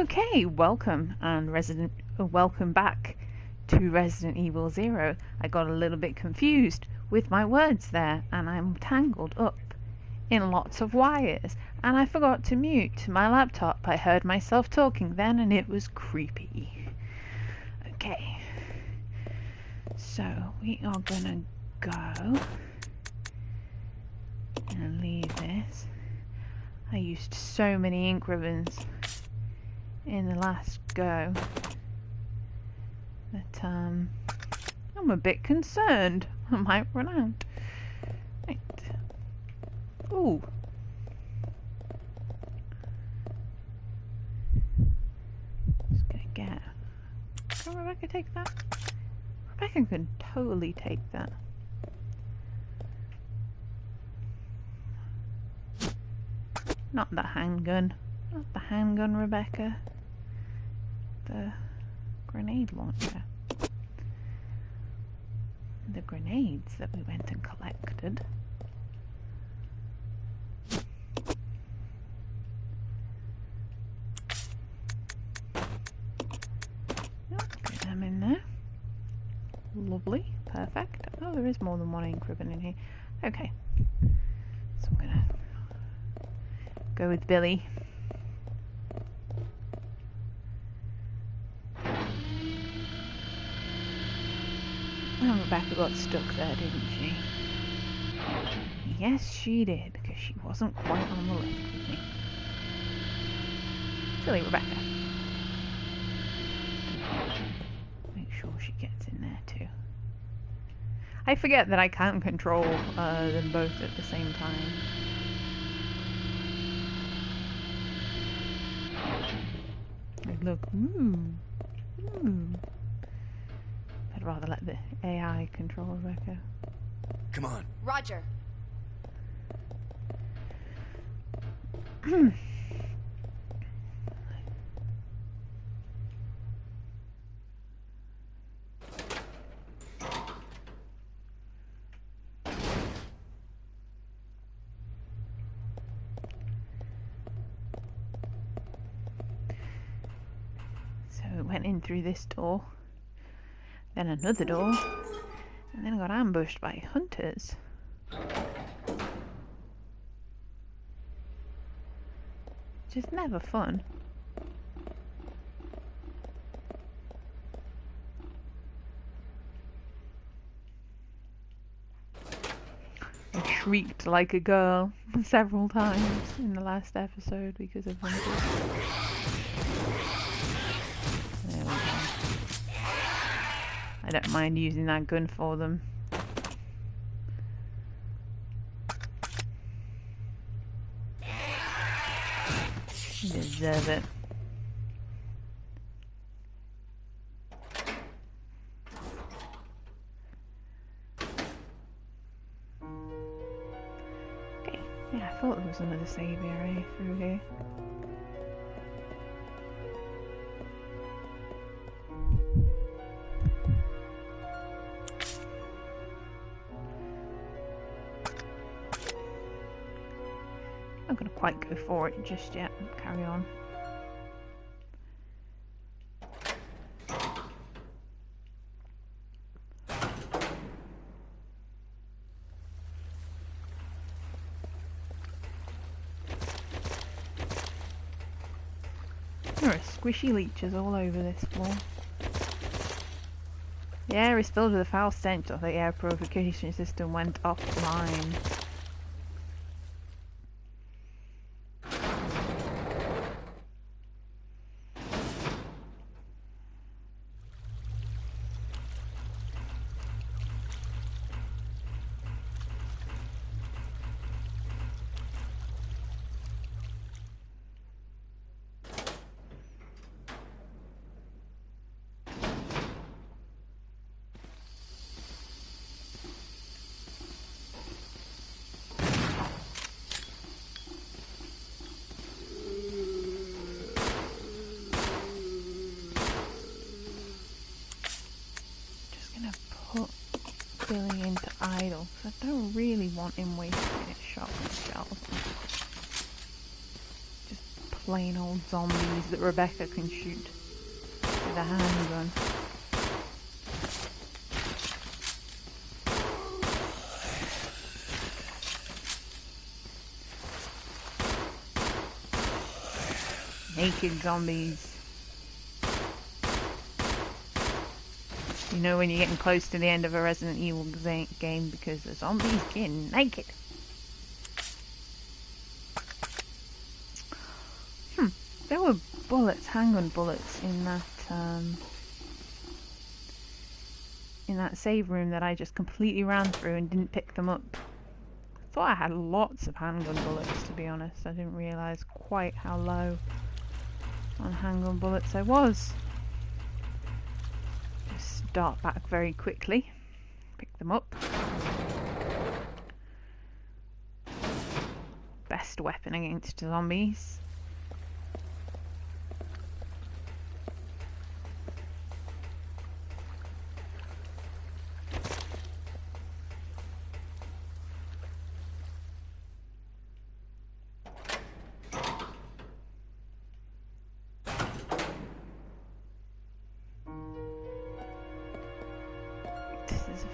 Okay, welcome welcome back to Resident Evil 0. I got a little bit confused with my words there, and I'm tangled up in lots of wires, and I forgot to mute my laptop. I heard myself talking then, and it was creepy. Okay, so we are gonna go and leave this. I used so many ink ribbons in the last go that I'm a bit concerned I might run out. Right. Ooh. Just gonna get... Can Rebecca take that? Rebecca can totally take that. Not the handgun. Not the handgun, Rebecca. The grenade launcher. The grenades that we went and collected. Get them in there. Lovely. Perfect. Oh, there is more than one ink ribbon in here. Okay. So I'm gonna go with Billy. Oh, Rebecca got stuck there, didn't she? Yes, she did, because she wasn't quite on the lift with me. Silly Rebecca. Make sure she gets in there too. I forget that I can't control them both at the same time. Like, look, I'd rather let the AI control Rebecca. Come on. Roger. So it went in through this door, then another door, and then I got ambushed by hunters. Just never fun. I shrieked like a girl several times in the last episode because of hunters. There we go. I don't mind using that gun for them. You deserve it. Okay, yeah, I thought there was another save area through here. I'm not going to quite go for it just yet. Carry on. There are squishy leeches all over this floor. The air is filled with a foul stench of the air purification system went offline. Billy into idle, because I don't really want him wasting his shotgun shells. Just plain old zombies that Rebecca can shoot with a handgun. Naked zombies. You know when you're getting close to the end of a Resident Evil game because the zombies get naked. There were bullets, handgun bullets in that save room that I just completely ran through and didn't pick them up. I thought I had lots of handgun bullets, to be honest. I didn't realise quite how low on handgun bullets I was. Just dart back very quickly, pick them up. Best weapon against zombies.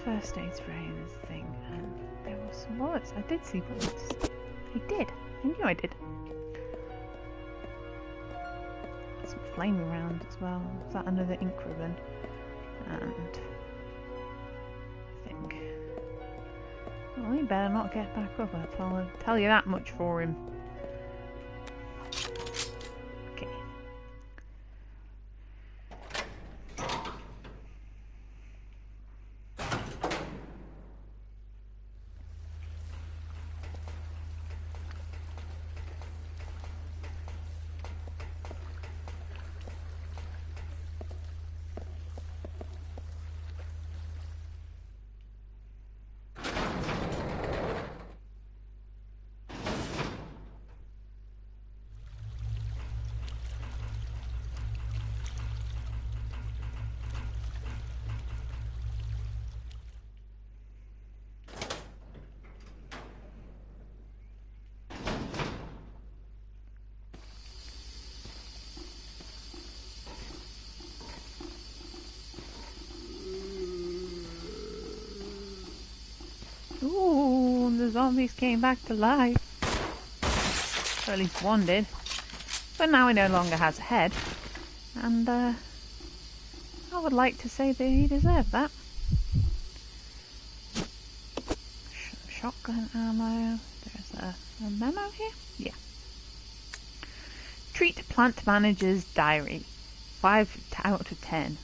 First aid spray in this thing, and there were some bullets. I did see bullets. I did. I knew I did. Some flaming rounds as well. Was that under the ink ribbon? And I think, well, he better not get back up. I'll tell you that much for him. Okay. Ooh, the zombies came back to life. Or at least one did. But now he no longer has a head. And, I would like to say that he deserved that. Shotgun ammo. There's a memo here? Yeah. Treat plant manager's diary. 5 out of 10.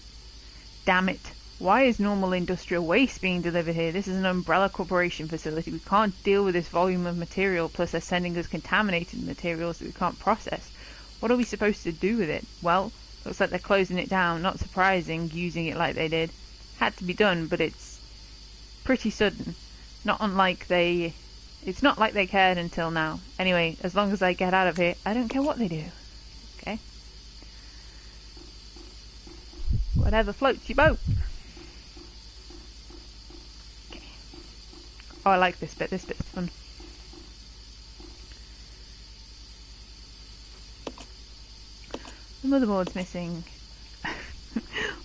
Damn it. Why is normal industrial waste being delivered here? This is an umbrella corporation facility. We can't deal with this volume of material, plus they're sending us contaminated materials that we can't process. What are we supposed to do with it? Well, looks like they're closing it down. Not surprising, using it like they did. Had to be done, but it's pretty sudden. It's not like they cared until now. Anyway, as long as I get out of here, I don't care what they do. Okay? Whatever floats your boat. Oh, I like this bit. This bit's fun. The motherboard's missing.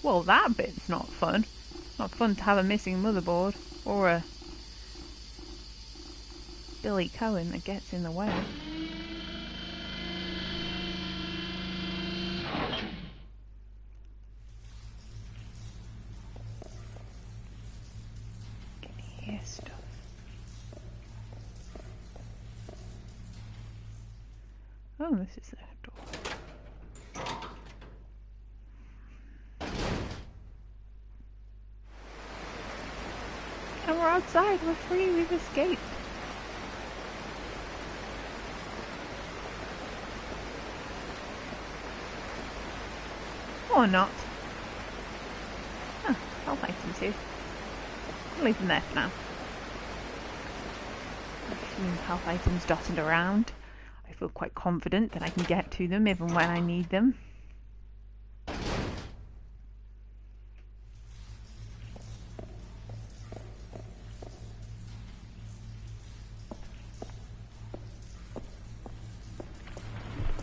Well, that bit's not fun. It's not fun to have a missing motherboard. Or a Billy Cohen that gets in the way. Can you hear stuff? Oh, this is the door. And we're outside, we're free, we've escaped. Or not. Oh, health items here. I'll leave them there for now. A few health items dotted around. I feel quite confident that I can get to them even when I need them.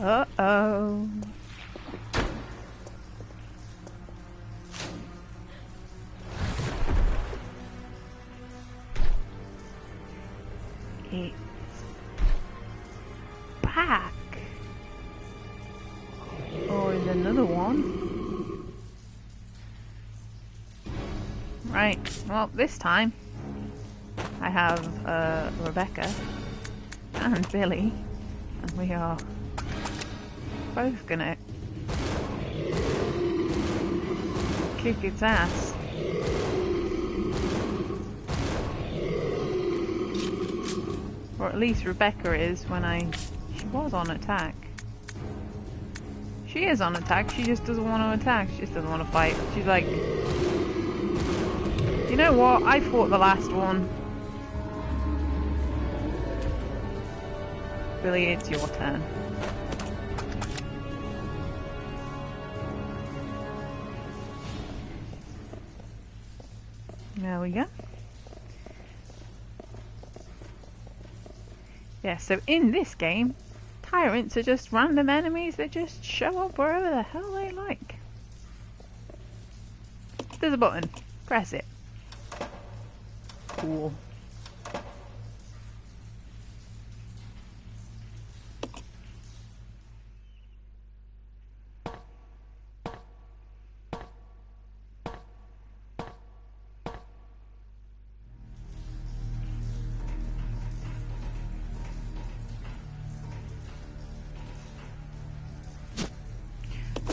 Uh-oh. It's back. Oh, there's another one. Right, well, this time I have Rebecca and Billy, and we are both gonna kick its ass. Or at least Rebecca is when she was on attack. She is on attack, she just doesn't want to attack, she just doesn't want to fight. She's like, you know what, I fought the last one. Billy, it's your turn. There we go. Yeah, so in this game, tyrants are just random enemies that just show up wherever the hell they like. There's a button. Press it. Cool.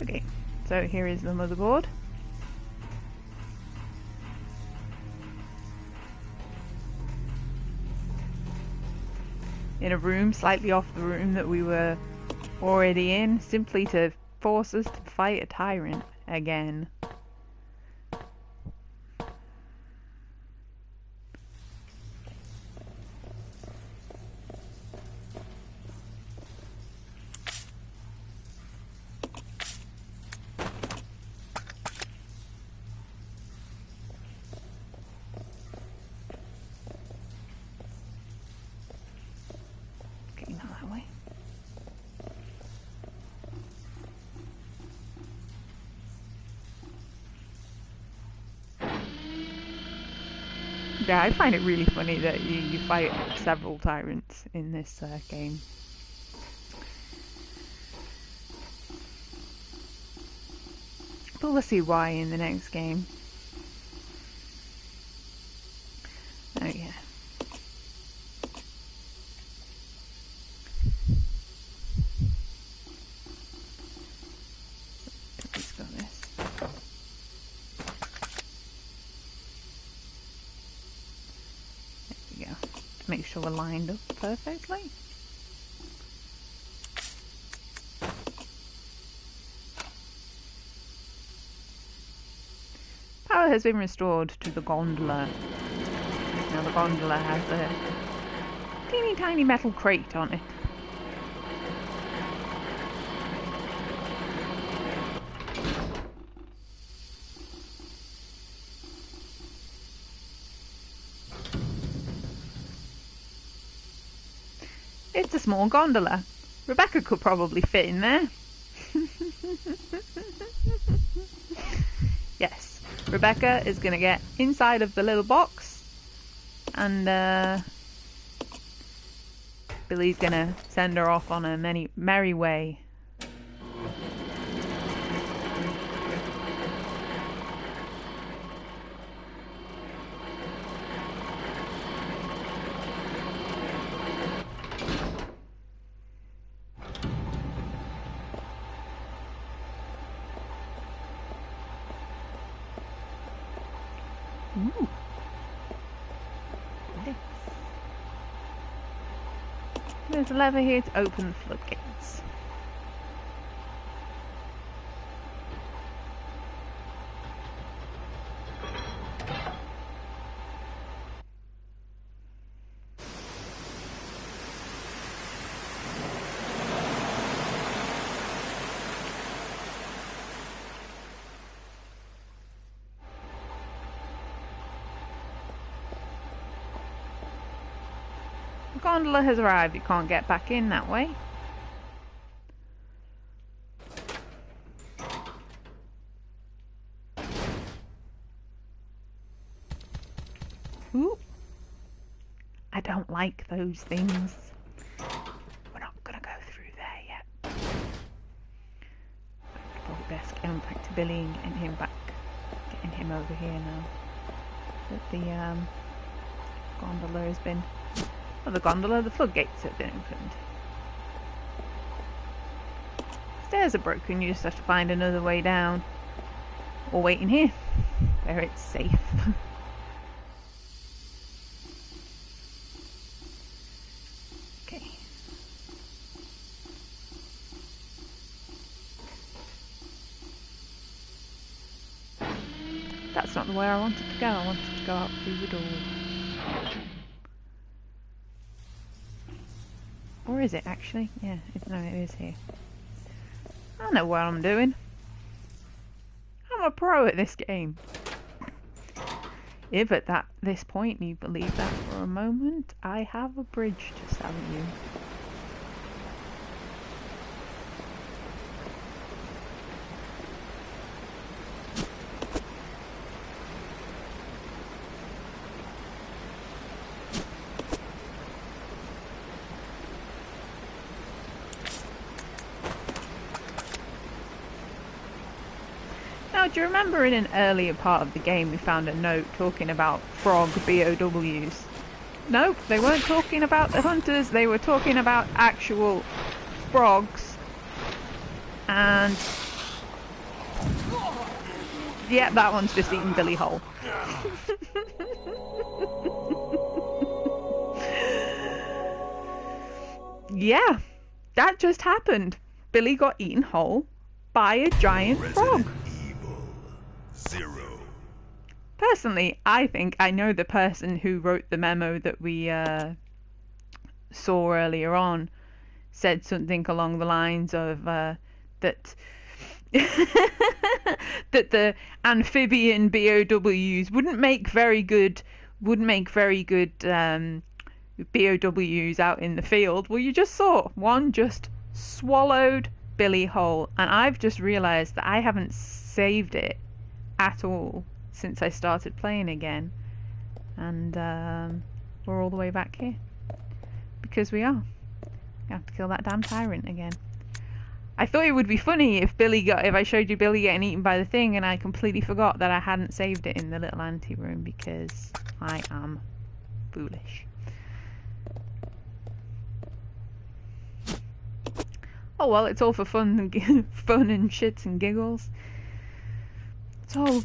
Okay, so here is the motherboard. In a room slightly off the room that we were already in, simply to force us to fight a tyrant again. Yeah, I find it really funny that you fight several tyrants in this game. But we'll see why in the next game. Oh yeah. He's got this. There we go. To make sure we're lined up perfectly. Power has been restored to the gondola. Now the gondola has a teeny tiny metal crate on it. It's a small gondola. Rebecca could probably fit in there. Yes, Rebecca is going to get inside of the little box, and Billy's going to send her off on a merry way. Ooh. Okay. There's a lever here to open the floodgates. The gondola has arrived. You can't get back in that way. Ooh. I don't like those things. We're not gonna go through there yet. Probably best getting back to Billy and getting him over here now. That the gondola has been... Well, the floodgates have been opened. Stairs are broken, you just have to find another way down. Or wait in here, where it's safe. Okay. That's not the way I wanted to go. I wanted to go out through the door. Or is it actually? Yeah, no, it is here. I know what I'm doing. I'm a pro at this game. If at this point you believe that for a moment, I have a bridge to sell you. Now, do you remember in an earlier part of the game we found a note talking about frog BOWs? Nope, they weren't talking about the hunters, they were talking about actual frogs. And... yeah, that one's just eating Billy whole. Yeah, that just happened. Billy got eaten whole by a giant frog. Zero. Personally, I think I know the person who wrote the memo that we saw earlier on. Said something along the lines of that that the amphibian BOWs wouldn't make very good BOWs out in the field. Well, you just saw one just swallowed Billy whole, and I've just realised that I haven't saved it at all since I started playing again, and we're all the way back here because we are. I have to kill that damn tyrant again. I thought it would be funny if I showed you Billy getting eaten by the thing, and I completely forgot that I hadn't saved it in the little ante room because I am foolish. Oh well, it's all for fun and fun and shits and giggles. It's all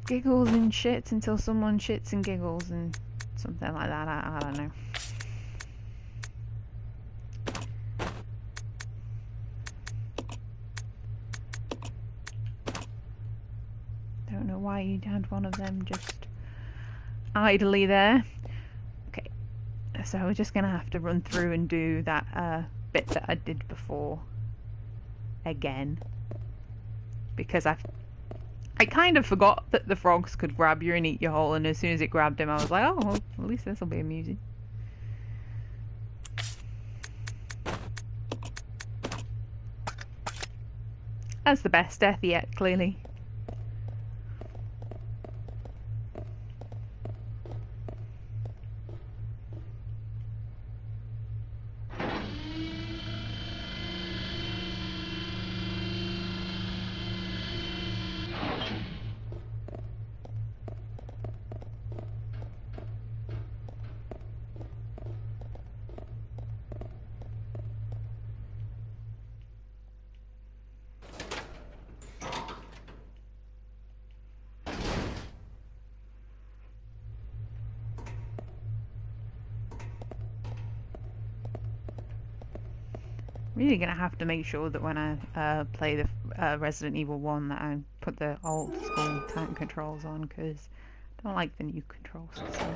giggles and shits until someone shits and giggles and something like that. I don't know. Don't know why you had one of them just idly there. Okay, so we're just gonna have to run through and do that bit that I did before again, because I kind of forgot that the frogs could grab you and eat your whole, and as soon as it grabbed him I was like, oh well, at least this will be amusing. That's the best death yet, clearly. Really gonna have to make sure that when I play the Resident Evil 1 that I put the old school tank controls on, because I don't like the new controls. So.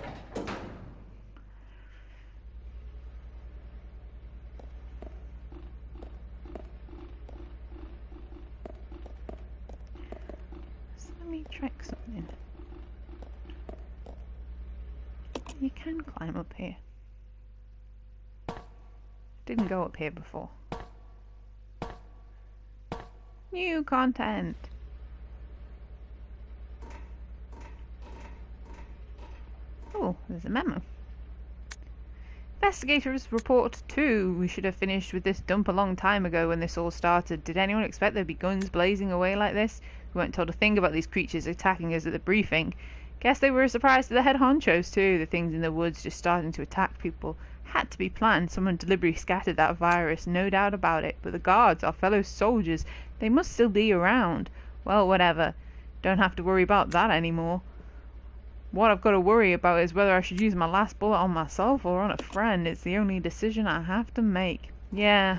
Let me check something. You can climb up here. Didn't go up here before. New content. Oh, Oh, there's a memo. Investigators report 2. We should have finished with this dump a long time ago when this all started. Did anyone expect there'd be guns blazing away like this? We weren't told a thing about these creatures attacking us at the briefing. Guess they were a surprise to the head honchos too. The things in the woods just starting to attack people. Had to be planned. Someone deliberately scattered that virus, no doubt about it. But the guards, our fellow soldiers, they must still be around. Well, whatever. Don't have to worry about that anymore. What I've got to worry about is whether I should use my last bullet on myself or on a friend. It's the only decision I have to make. Yeah.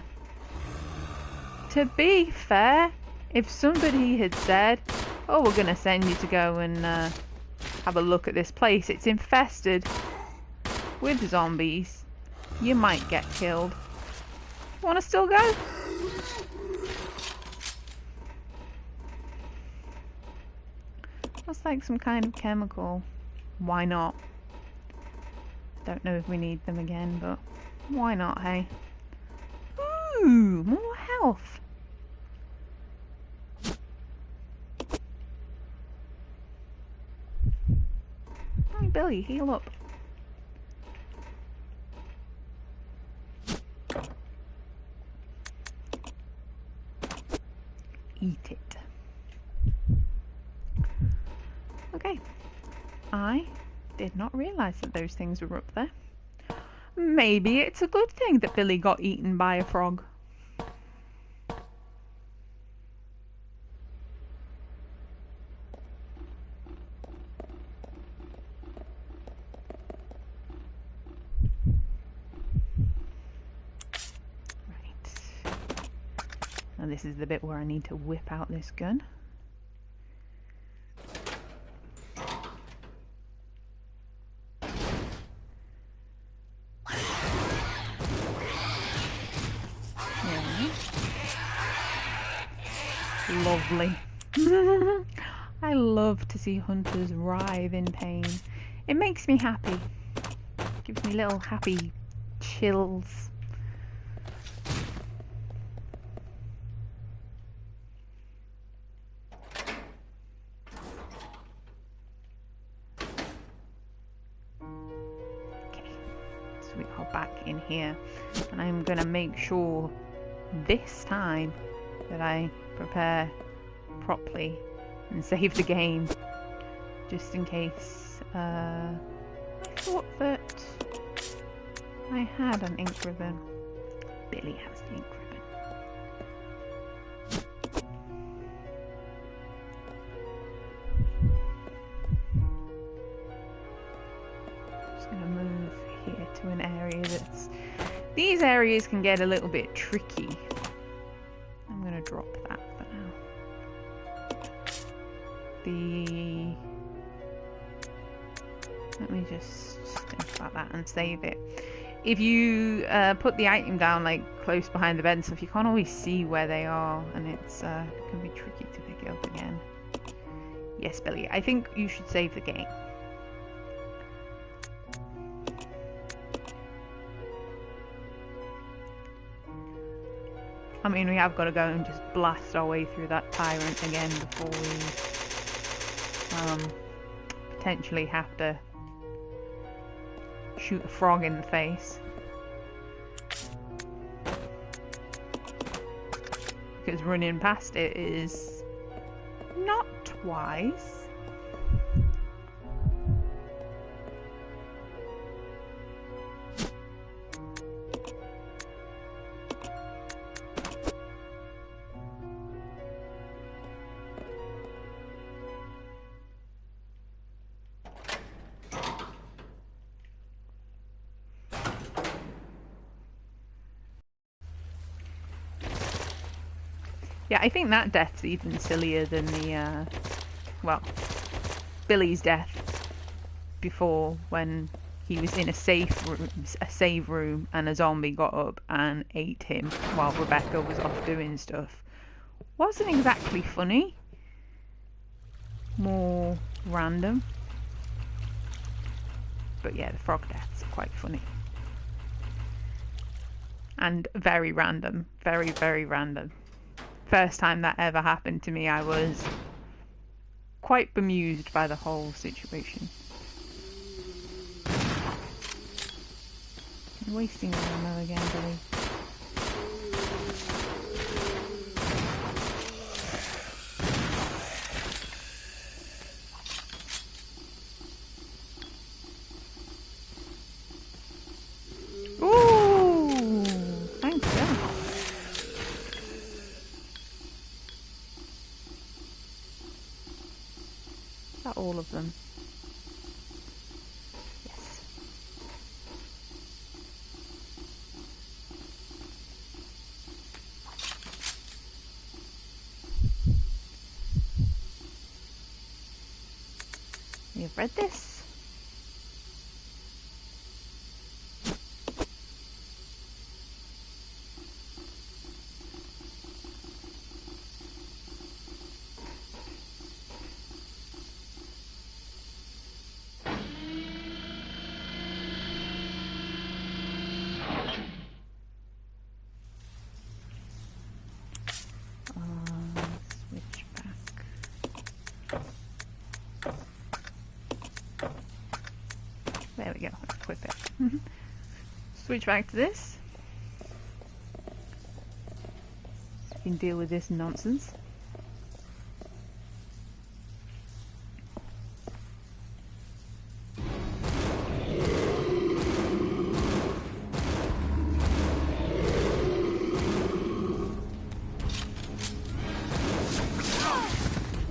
To be fair, if somebody had said, oh, we're going to send you to go and have a look at this place. It's infested with zombies. You might get killed. Want to still go? That's like some kind of chemical. Why not? Don't know if we need them again, but why not, hey? Ooh, more health. Hi, Billy, heal up. Eat it. Okay. I did not realise that those things were up there. Maybe it's a good thing that Billy got eaten by a frog. Right. Now this is the bit where I need to whip out this gun. Lovely. I love to see hunters writhe in pain. It makes me happy. Gives me little happy chills. Okay, so we are back in here, and I'm gonna make sure this time that I prepare properly and save the game, just in case. I thought that I had an ink ribbon. Billy has the ink ribbon. Just gonna move here to an area that's... These areas can get a little bit tricky. I'm gonna drop that for now. Let me just think about that and save it. If you put the item down like close behind the bed and stuff, you can't always see where they are, and it can be tricky to pick it up again. Yes, Billy, I think you should save the game. I mean, we have got to go and just blast our way through that tyrant again before we potentially have to shoot a frog in the face. Because running past it is not wise. Yeah, I think that death's even sillier than the, well, Billy's death before, when he was in a save room, and a zombie got up and ate him while Rebecca was off doing stuff. Wasn't exactly funny. More random. But yeah, the frog deaths are quite funny. And very random. Very, very random. First time that ever happened to me, I was quite bemused by the whole situation. You're wasting your ammo again, Billy. Ooh! Thanks, Bill. Is that all of them? Yes. You've read this? Switch back. There we go, equip it. Switch back to this. So we can deal with this nonsense.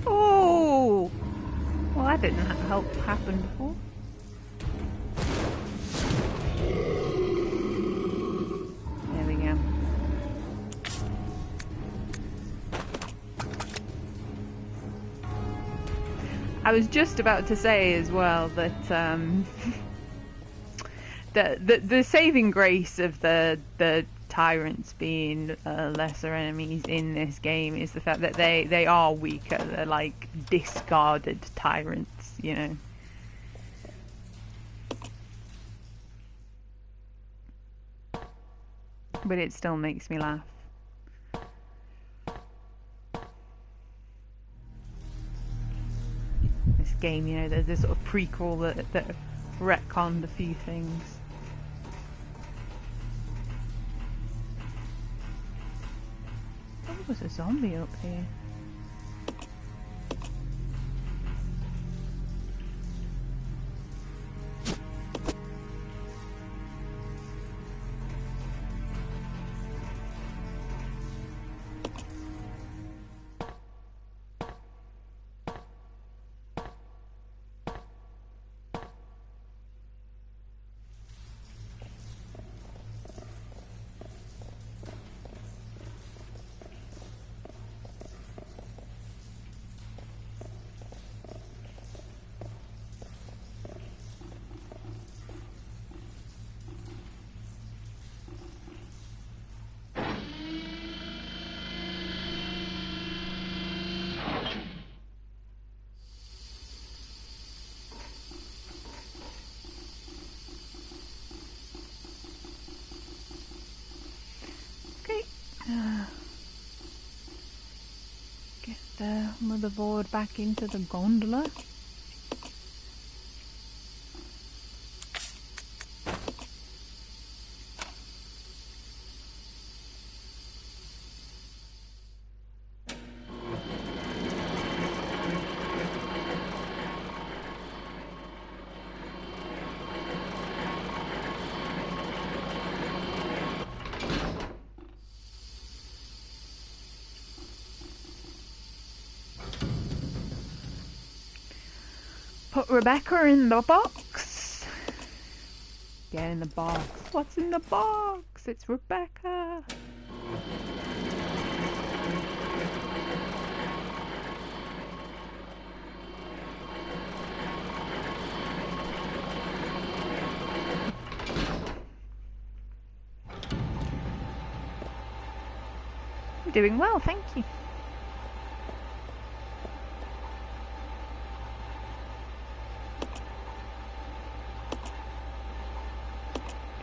Oh! Well, that didn't help happen before. There we go. I was just about to say as well that the saving grace of the tyrants being lesser enemies in this game is the fact that they are weaker. They're like discarded tyrants, you know. But it still makes me laugh. This game, you know, there's this sort of prequel that retconned a few things. Oh, there's a zombie up here. Get the motherboard back into the gondola. Put Rebecca in the box. Get in the box. What's in the box? It's Rebecca. I'm doing well, thank you.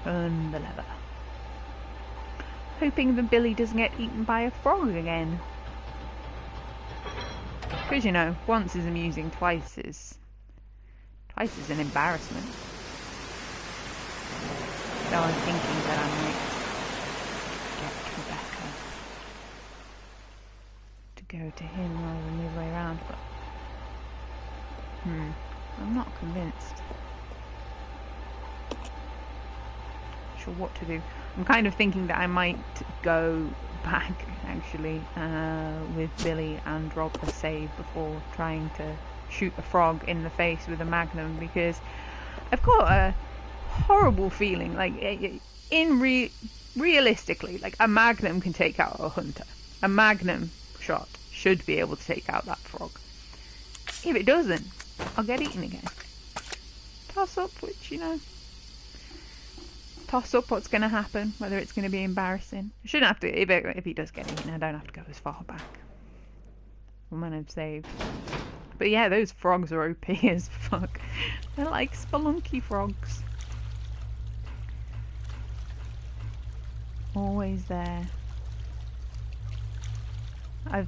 Turn the lever. Hoping that Billy doesn't get eaten by a frog again. Because, you know, once is amusing, twice is an embarrassment. So I'm thinking that I might get Rebecca to go to him rather than the other way around, but I'm not convinced. Sure what to do. I'm kind of thinking that I might go back actually with Billy and rob a save before trying to shoot a frog in the face with a magnum, because I've got a horrible feeling like realistically, like a magnum can take out a hunter. A magnum shot should be able to take out that frog. If it doesn't, I'll get eaten again. Toss up, which, you know, toss up what's going to happen, whether it's going to be embarrassing. I shouldn't have to, if he does get eaten, I don't have to go as far back. When I've saved. But yeah, those frogs are OP as fuck. They're like spelunky frogs. Always there. I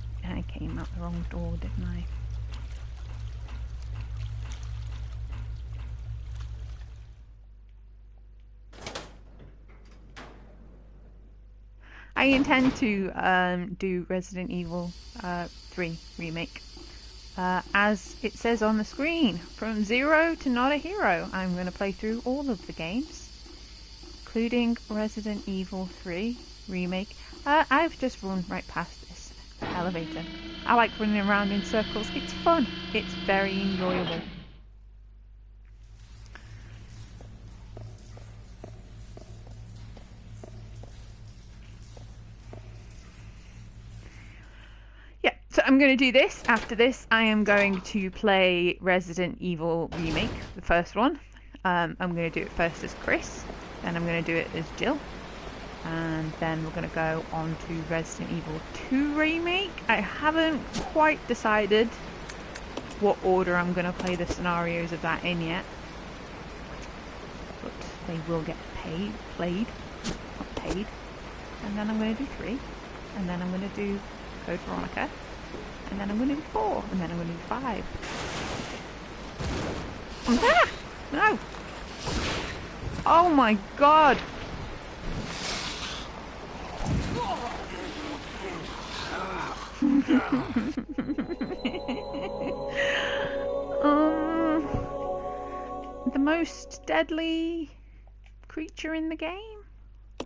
came out the wrong door, didn't I? I intend to do Resident Evil 3 Remake. As it says on the screen, from zero to not a hero. I'm going to play through all of the games, including Resident Evil 3 Remake. I've just run right past this elevator. I like running around in circles. It's fun. It's very enjoyable. So I'm going to do this. After this, I am going to play Resident Evil Remake, the first one. I'm going to do it first as Chris, then I'm going to do it as Jill, and then we're going to go on to Resident Evil 2 Remake. I haven't quite decided what order I'm going to play the scenarios of that in yet, but they will get played, not paid. And then I'm going to do 3, and then I'm going to do Code Veronica. And then I'm going to do 4, and then I'm going to do 5. Ah! No! Oh my god! The most deadly creature in the game?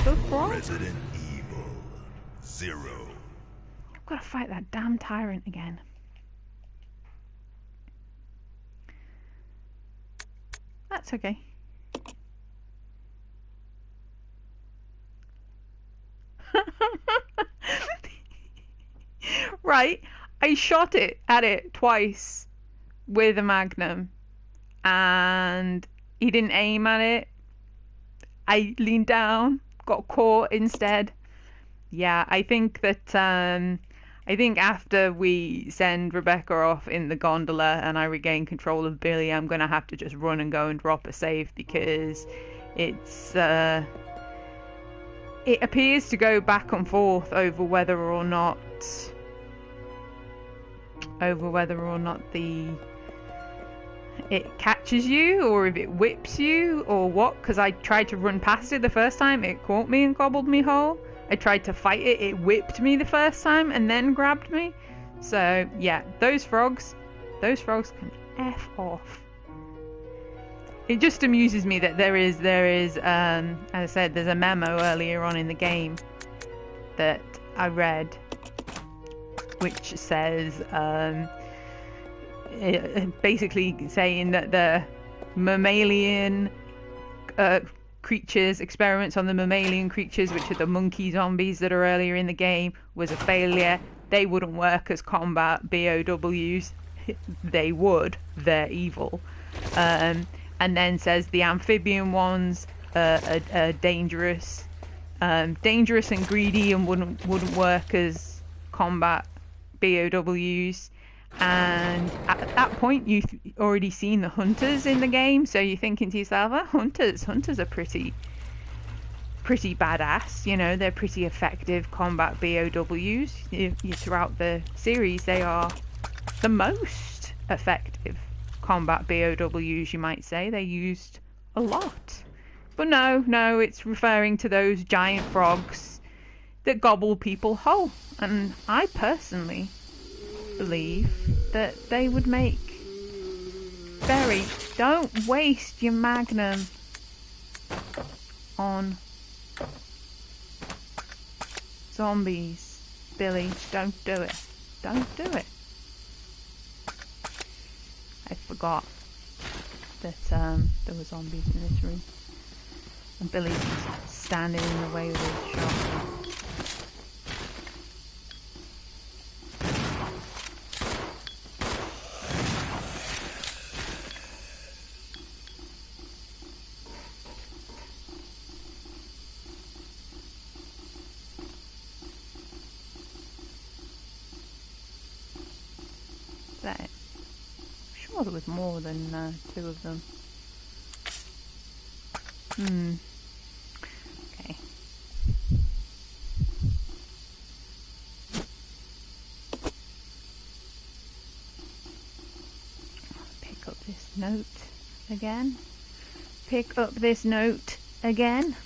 The frog? Resident Evil 0. I've got to fight that damn tyrant again. That's okay. Right, I shot at it twice with a magnum and he didn't aim at it. I leaned down, got caught instead. Yeah, I think that I think after we send Rebecca off in the gondola and I regain control of Billy, I'm going to have to just run and go and drop a save, because it's it appears to go back and forth over whether or not it catches you or if it whips you or what, because I tried to run past it the first time, it caught me and gobbled me whole. I tried to fight it, it whipped me the first time and then grabbed me. So yeah, those frogs can F off. It just amuses me that there is as I said, there's a memo earlier on in the game that I read which says basically saying that the mammalian creatures, experiments on the mammalian creatures, which are the monkey zombies that are earlier in the game, was a failure. They wouldn't work as combat BOWs. They would. They're evil. And then says the amphibian ones are dangerous, dangerous and greedy, and wouldn't work as combat BOWs. And at that point, you've already seen the hunters in the game, so you're thinking to yourself, oh, hunters are pretty badass, you know, they're pretty effective combat BOWs. Throughout the series, they are the most effective combat BOWs, you might say. They're used a lot. But no, it's referring to those giant frogs that gobble people whole. And I personally believe that they would make very... Don't waste your magnum on zombies, Billy. Don't do it. Don't do it. I forgot that there were zombies in this room. And Billy's standing in the way with his shotgun. Is that it? I'm sure there was more than 2 of them. Okay. Pick up this note again. Pick up this note again.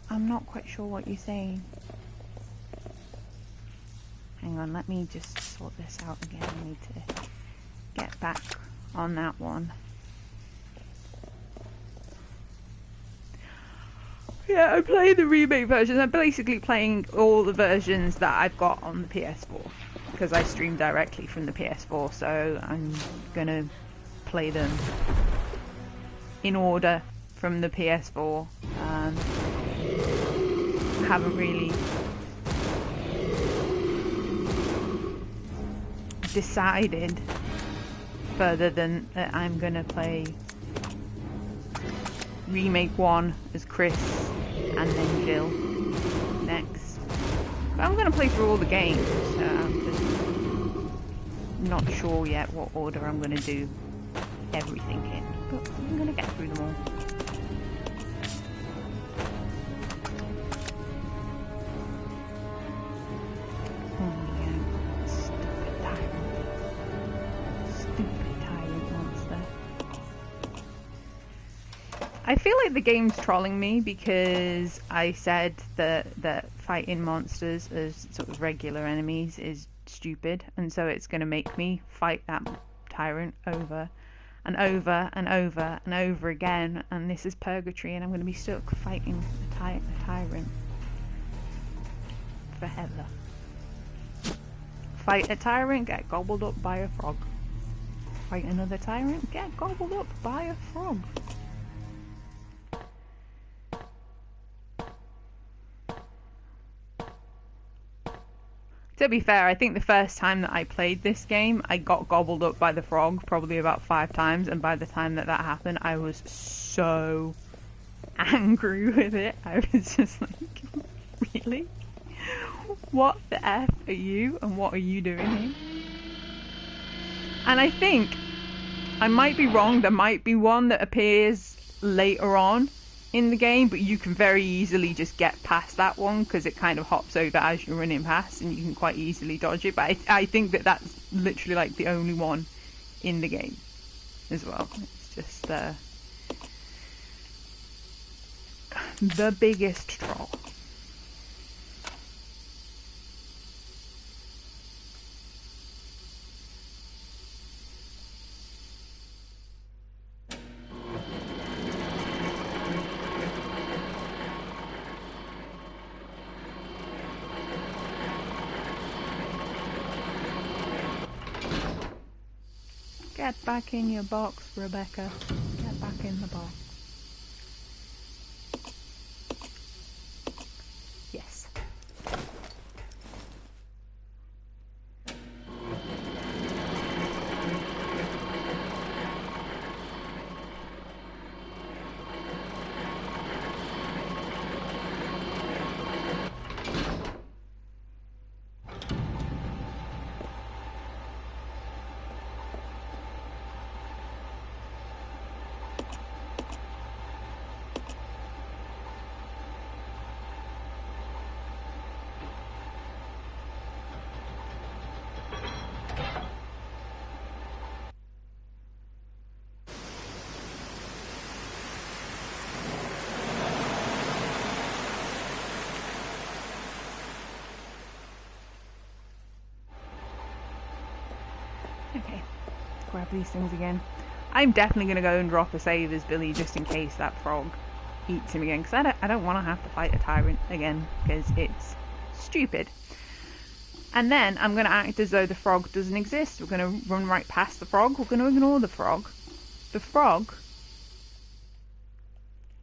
I'm not quite sure what you're saying. Hang on, let me just sort this out again. I need to get back on that one. Yeah, I'm playing the remake version. I'm basically playing all the versions that I've got on the PS4 because I stream directly from the PS4, so I'm gonna play them in order from the PS4. Haven't really decided further than that I'm gonna play remake 1 as Chris and then Jill next. But I'm gonna play through all the games, so I'm just not sure yet what order I'm gonna do everything in, but I'm gonna get through them all. I feel like the game's trolling me because I said that fighting monsters as sort of regular enemies is stupid, and so it's going to make me fight that tyrant over and over and over and over again, and this is purgatory, and I'm going to be stuck fighting a tyrant forever. Fight a tyrant, get gobbled up by a frog. Fight another tyrant, get gobbled up by a frog. To be fair, I think the first time that I played this game, I got gobbled up by the frog probably about 5 times, and by the time that happened, I was so angry with it. I was just like, really? What the F are you, and what are you doing here? And I think, I might be wrong, there might be one that appears later on in the game, but you can very easily just get past that one because it kind of hops over as you're running past, and you can quite easily dodge it. But I think that that's literally like the only one in the game as well. It's just the biggest troll. Get back in your box, Rebecca. Get back in the box. Yes. grab these things again. I'm definitely going to go and drop a save as Billy just in case that frog eats him again. Because I don't want to have to fight a tyrant again. Because it's stupid. And then I'm going to act as though the frog doesn't exist. We're going to run right past the frog. We're going to ignore the frog. The frog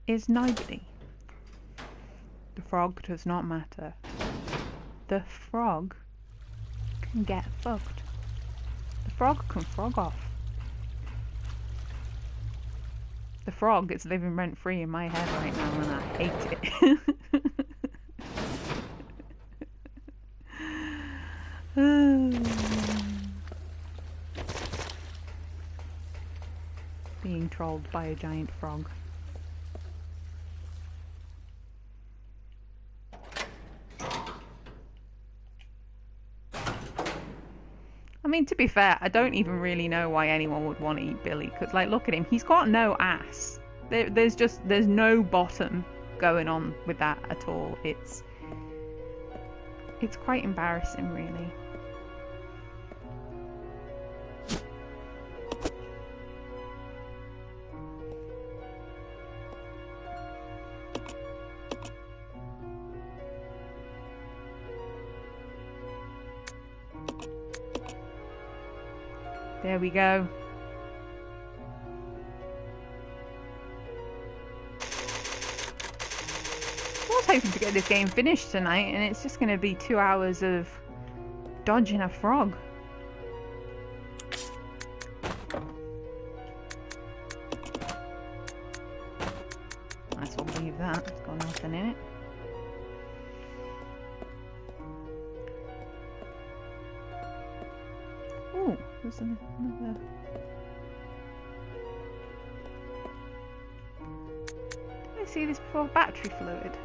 is nobody. The frog does not matter. The frog can get fucked. The frog can frog off. The frog is living rent free in my head right now and I hate it. Being trolled by a giant frog. I mean, to be fair, I don't even really know why anyone would want to eat Billy. Because, like, look at him. He's got no ass. There's no bottom going on with that at all. It's quite embarrassing, really. There we go. I was hoping to get this game finished tonight, and it's just going to be 2 hours of dodging a frog. Might as well leave that. It's got nothing in it. Oh, there's another. Did I see this before? Battery fluid.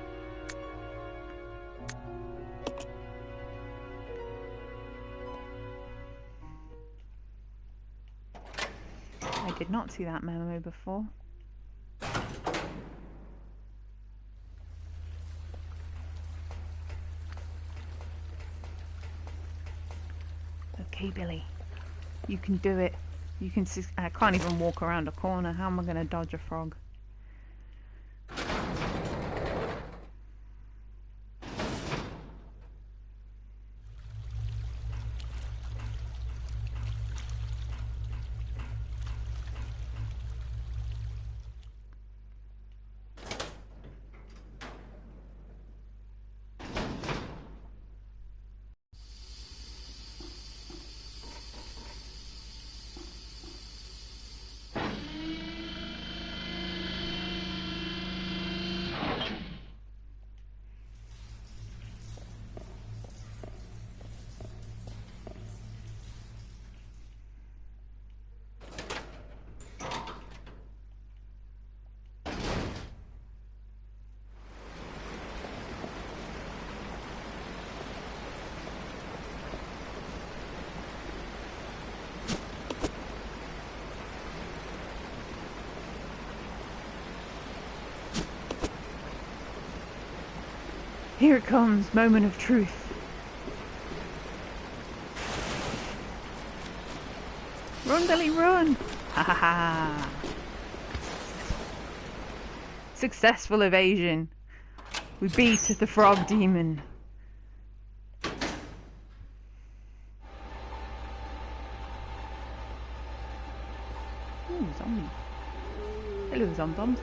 I did not see that memo before. Okay, Billy. You can do it. You can. I can't even walk around a corner. How am I going to dodge a frog? Here it comes, moment of truth. Run, Billy, run! Ha ha ha! Successful evasion. We beat the frog demon. Ooh, zombie. Hello, zomboms.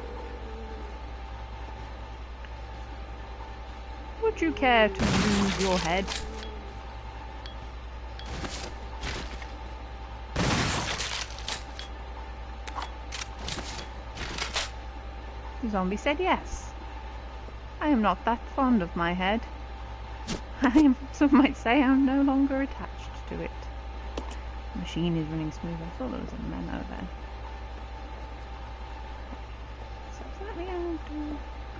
Would you care to lose your head? The zombie said yes. I am not that fond of my head. Some might say I'm no longer attached to it. The machine is running smooth. I thought there was a memo there. So is that the end?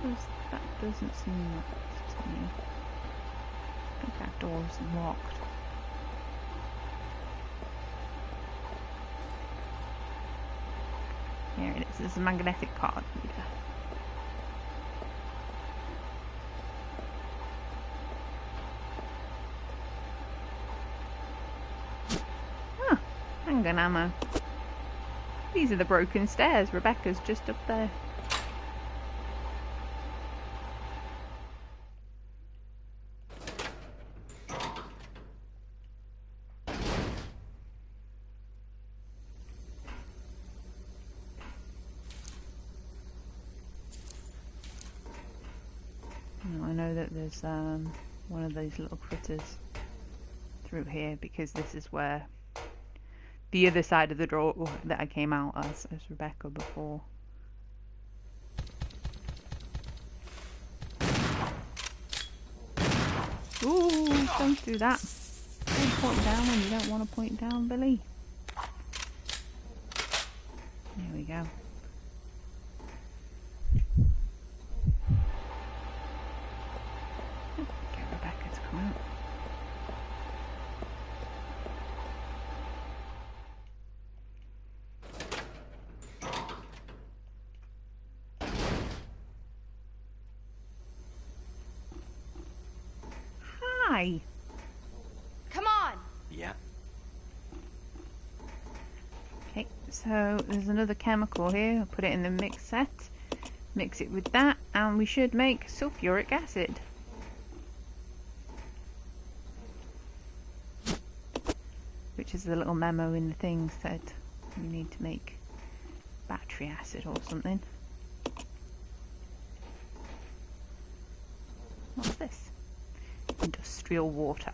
Because that doesn't seem right to me. I think that door is locked. Here it is. It's a magnetic card reader. Handgun ammo. These are the broken stairs. Rebecca's just up there. Now, I know that there's one of those little critters through here because this is where the other side of the door that I came out as Rebecca before. Ooh, don't do that. Don't point down when you don't want to point down, Billy. There we go. Get Rebecca to come out. Hi. Come on. Yeah. Okay, so there's another chemical here. I'll put it in the mix set. Mix it with that, and we should make sulfuric acid. Which is the little memo in the thing said we need to make battery acid or something. What's this? Industrial water.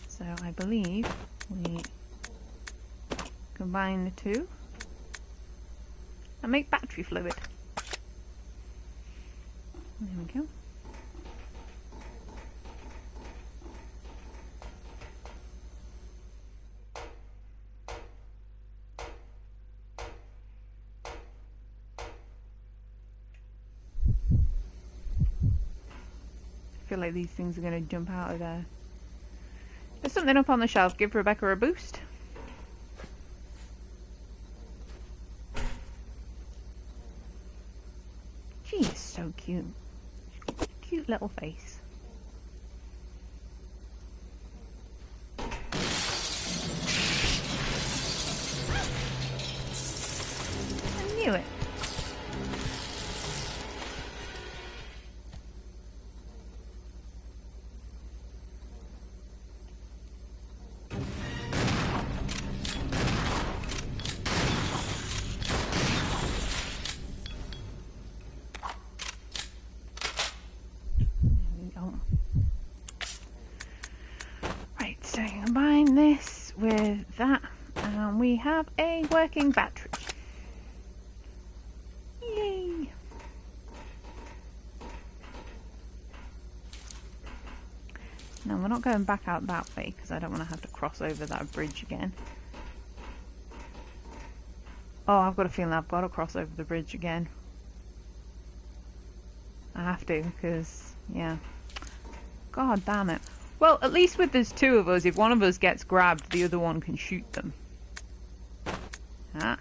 So I believe we combine the two and make battery fluid. There we go. I feel like these things are going to jump out of there. There's something up on the shelf. Give Rebecca a boost. She is so cute. Cute little face. I knew it. So you combine this with that and we have a working battery. Yay! Now we're not going back out that way because I don't want to have to cross over that bridge again. Oh, I've got a feeling I've got to cross over the bridge again. I have to because, yeah. God damn it. Well, at least with there's two of us, if one of us gets grabbed, the other one can shoot them. Ah.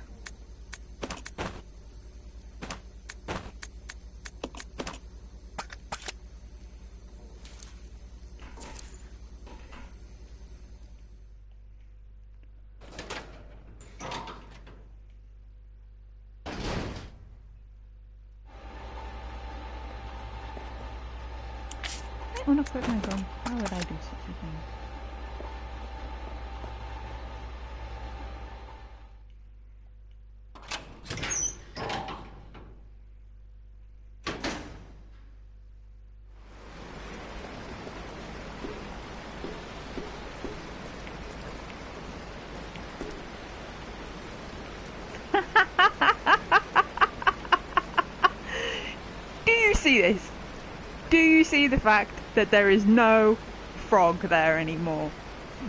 I want to quit my gun. Why would I do such a thing? Do you see this? Do you see the fact that there is no frog there anymore?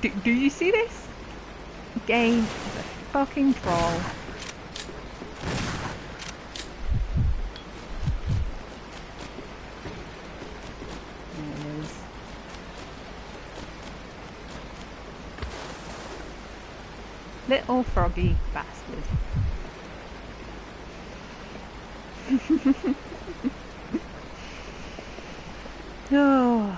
Do you see this? Game is a fucking troll. There it is. Little froggy bastard. Oh.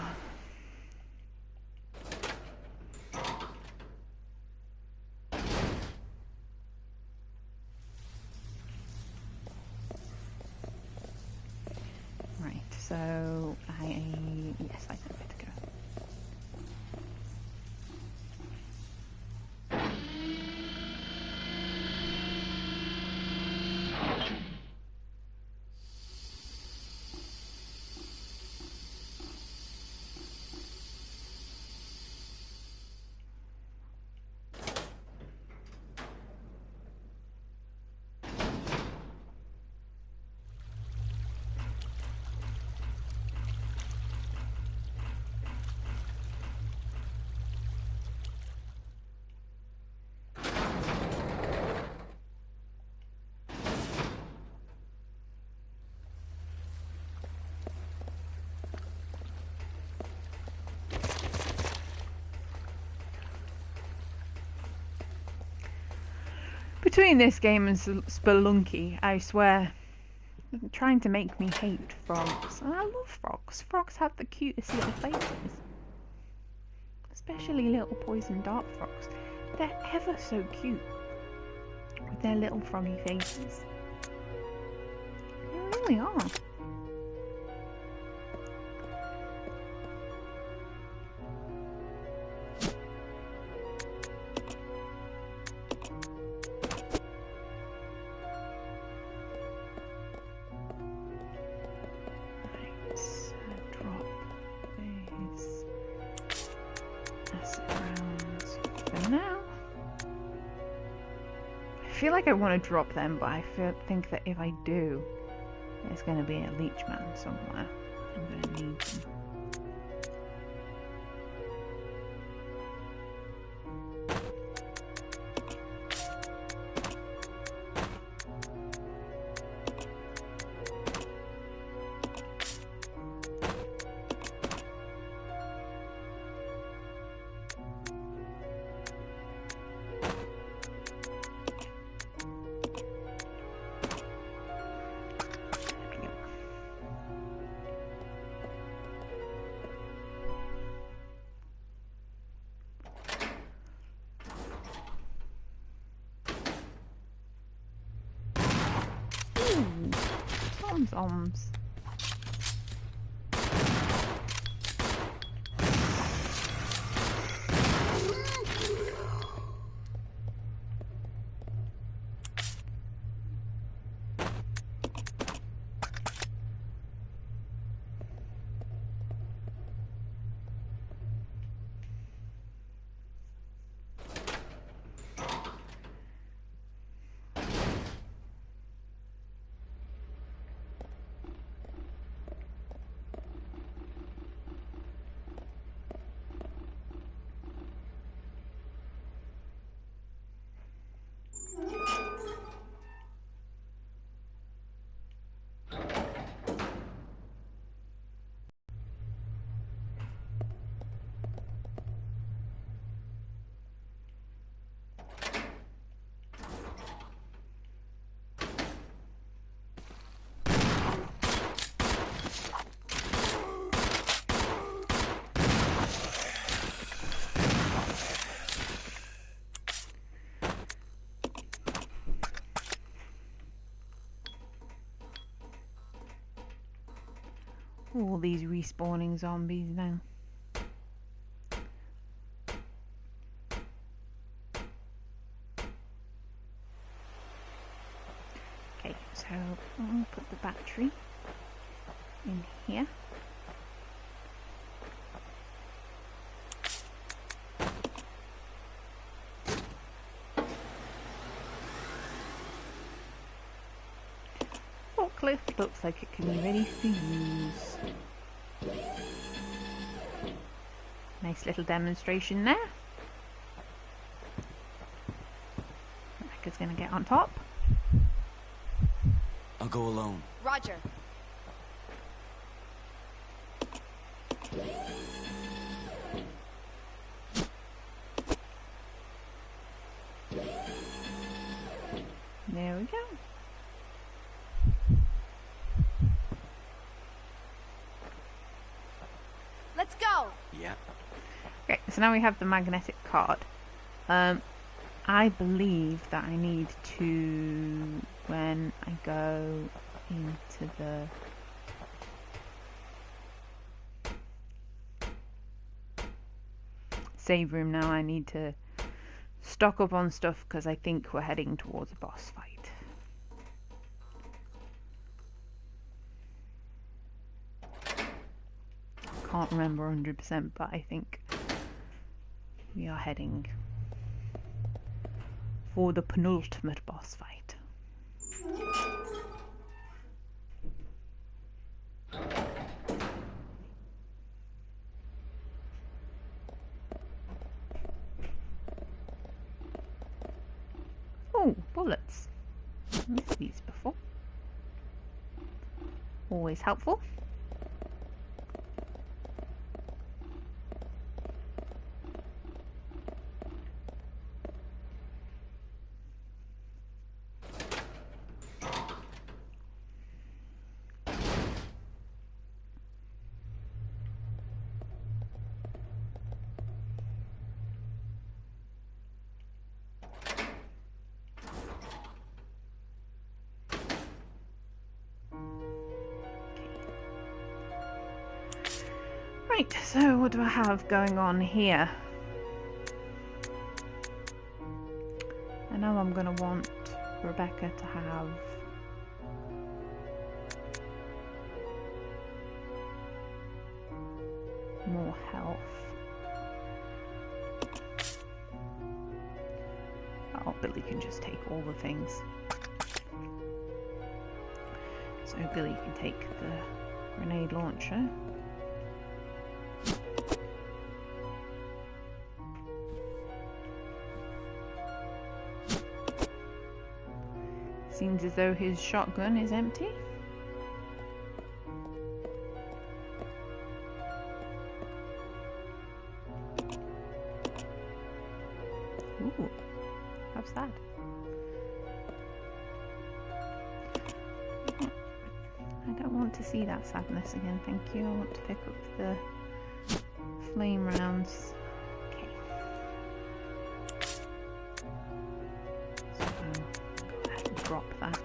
So yes, I know where to go. Between this game and Spelunky, I swear, trying to make me hate frogs. And I love frogs. Frogs have the cutest little faces. Especially little poison dart frogs. They're ever so cute. With their little froggy faces. They really are. I feel like I want to drop them, but I think that if I do, there's going to be a leech man somewhere. I'm going to need them. Zoms. All these respawning zombies now. Okay, so I'll put the battery in here. Forklift looks like it can be ready for use. Nice little demonstration there. Rebecca's gonna get on top. I'll go alone. Roger. There we go. Let's go. Yeah. Okay, so now we have the magnetic card. I believe that I need to, when I go into the save room now. I need to stock up on stuff because I think we're heading towards a boss fight. Can't remember 100%, but I think we are heading for the penultimate boss fight. Oh, bullets. I've missed these before. Always helpful. Right, so what do I have going on here? I know I'm going to want Rebecca to have more health. Oh, Billy can just take all the things. So Billy can take the grenade launcher. Seems as though his shotgun is empty. Ooh, how sad. I don't want to see that sadness again, thank you. I want to pick up the flame rounds. Okay. So, go ahead and drop that.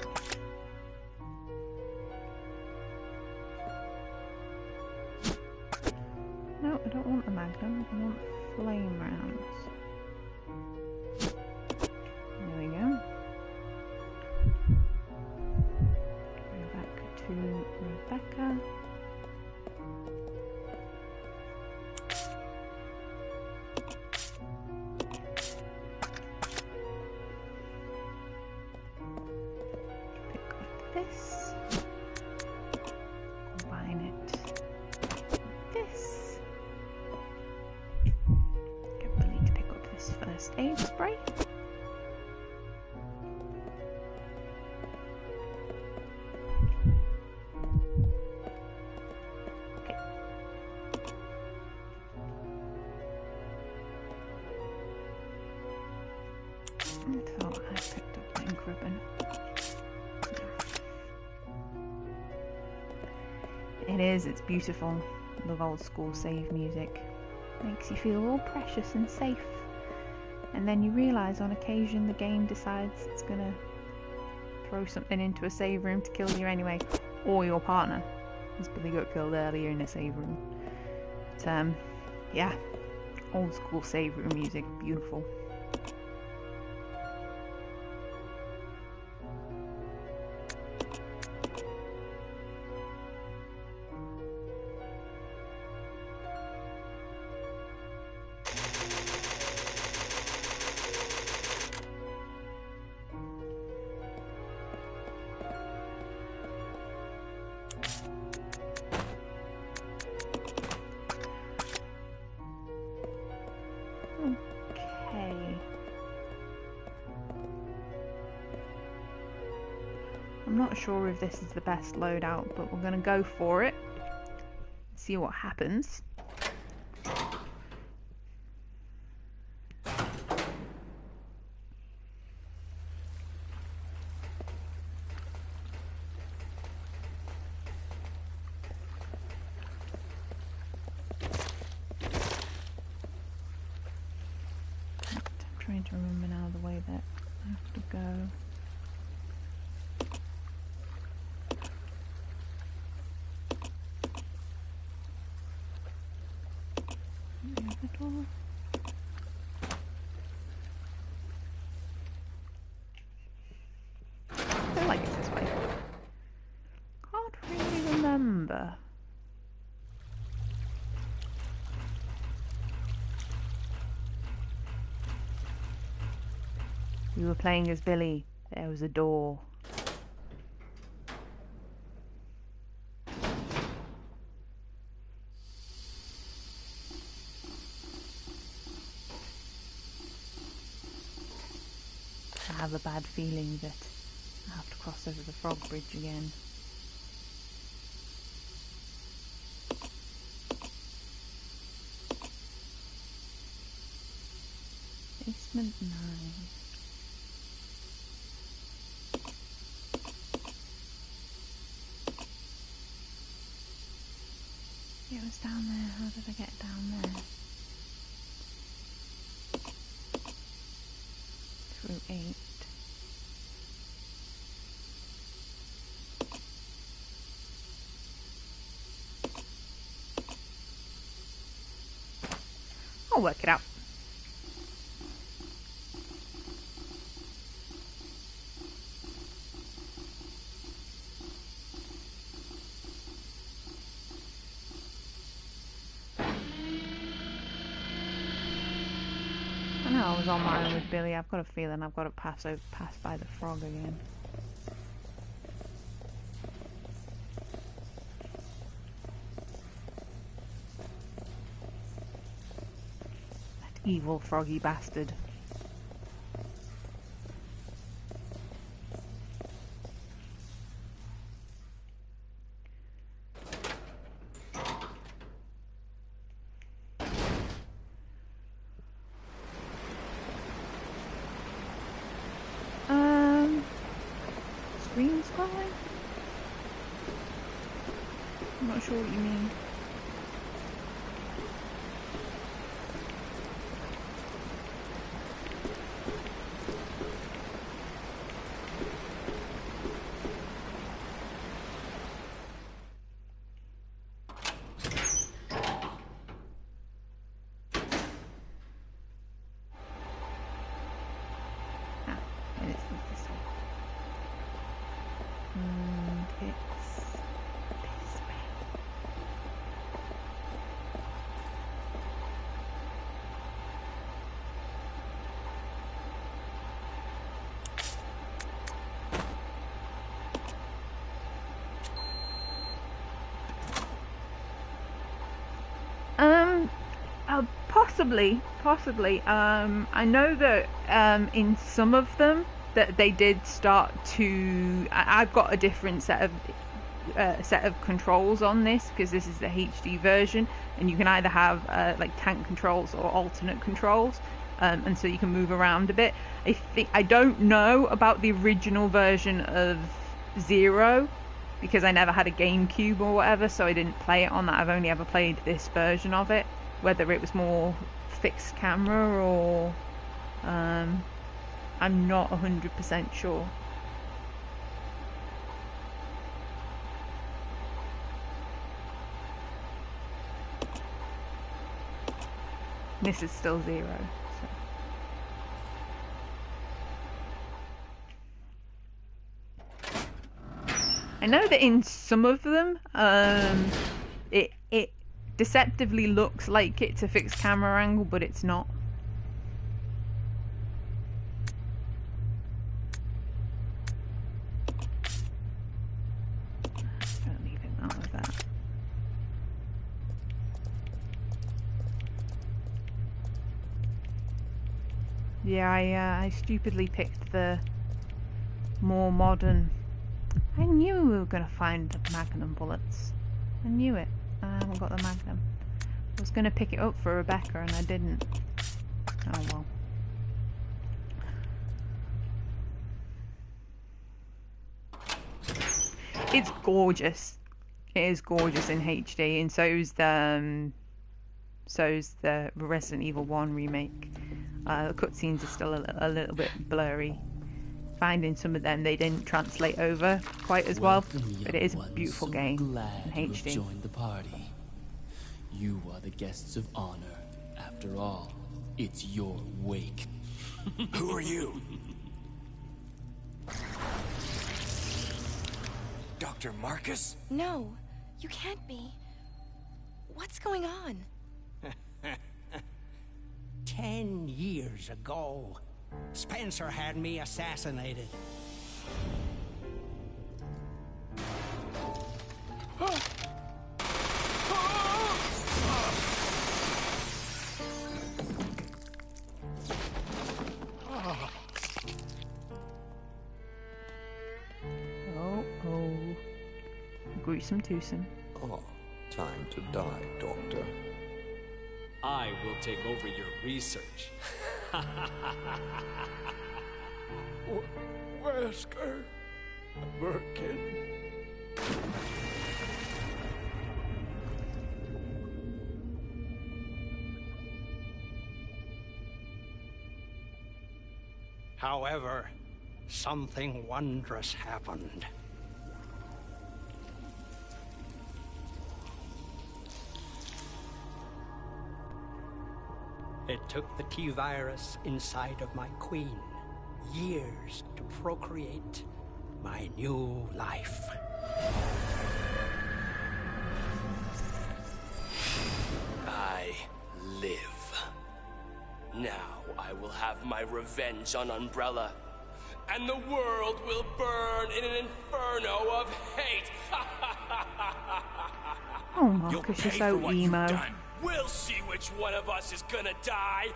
No, I don't want the magnum, I want flame rounds. There we go. Go back to Rebecca. Pick up this. Combine it with this. Get Billy to pick up this first aid spray. So I picked up the ink ribbon. It's beautiful. Love old school save music. Makes you feel all precious and safe. And then you realise on occasion the game decides it's gonna throw something into a save room to kill you anyway. Or your partner. As Billy got killed earlier in a save room. But yeah. Old school save room music, beautiful. Okay. I'm not sure if this is the best loadout, but we're going to go for it. See what happens. Trying to remember now the way that I have to go. The other door. remember. We were playing as Billy. There was a door. I have a bad feeling that I have to cross over the frog bridge again. Basement 9. It was down there. How did I get down there? Through 8. I'll work it out. I know I was on my own with Billy. I've got a feeling I've got to pass by the frog again. That evil froggy bastard. Screen scrolling? I'm not sure what you mean. Possibly. I know that in some of them that they did start to. I've got a different set of controls on this because this is the HD version, and you can either have like tank controls or alternate controls, and so you can move around a bit. I don't know about the original version of Zero because I never had a GameCube or whatever, so I didn't play it on that. I've only ever played this version of it. Whether it was more fixed camera or I'm not 100% sure. This is still Zero. So. I know that in some of them, it deceptively looks like it's a fixed camera angle, but it's not. Don't leave it out of that. Yeah, I stupidly picked the more modern. I knew we were going to find the Magnum bullets. I knew it. I haven't got the Magnum. I was going to pick it up for Rebecca and I didn't. Oh well. It's gorgeous. It is gorgeous in HD, and so's the Resident Evil 1 remake. The cutscenes are still a little bit blurry. Finding some of them, they didn't translate over quite as well, but it is a beautiful game in HD. Joined the party. You are the guests of honor. After all, it's your wake. Who are you? No. You can't be. What's going on? 10 years ago, Spencer had me assassinated. Oh. Gruesome twosome. Oh, time to die, Doctor. I will take over your research. Wesker, Birkin. However, something wondrous happened. It took the T-virus inside of my queen years to procreate my new life. I live. Now I will have my revenge on Umbrella, and the world will burn in an inferno of hate. Oh, Marcus, you're so emo. We'll see which one of us is gonna die.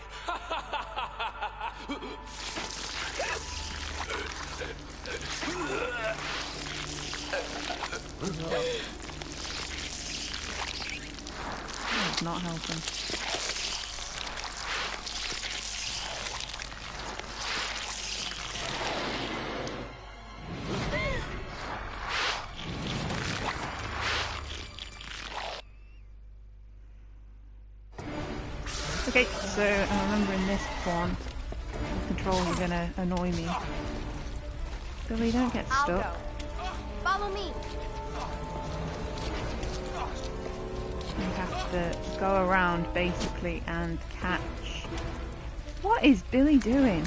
That's not helping. Okay, so I remember in this one, the controls are gonna annoy me. Billy, don't get I'll stuck. go. Follow me. You have to go around basically and catch. What is Billy doing?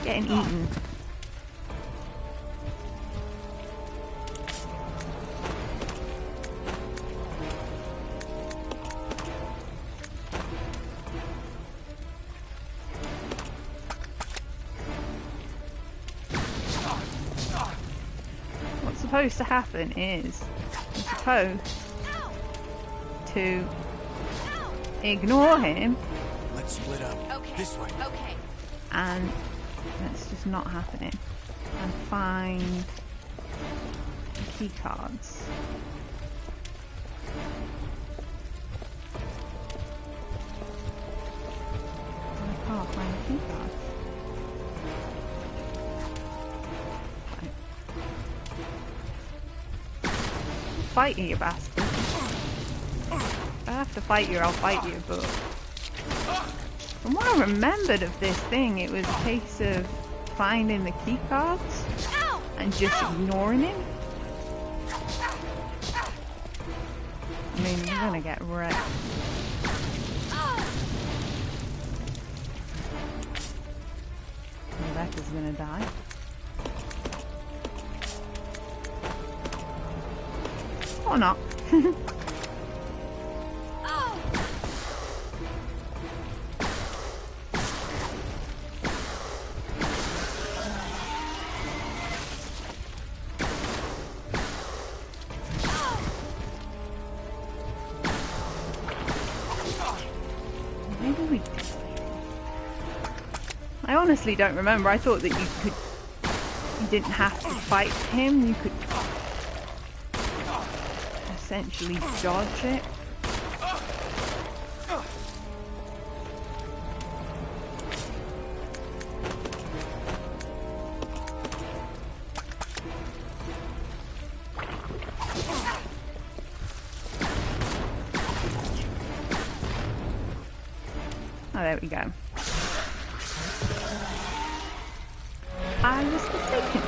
Getting eaten. What's supposed to happen is you're supposed to ignore him, Let's split up. Okay. This way. Okay. and that's just not happening. And find key cards. I can't find key cards. Fight you, you bastard. If I have to fight you, I'll fight you, but from what I remembered of this thing, it was a case of finding the key cards and just ignoring him. I mean, you're gonna get wrecked. Rebecca's gonna die. Or not. Maybe we did. I honestly don't remember. I thought that you didn't have to fight him. You could essentially dodge it. Oh, there we go. I was mistaken.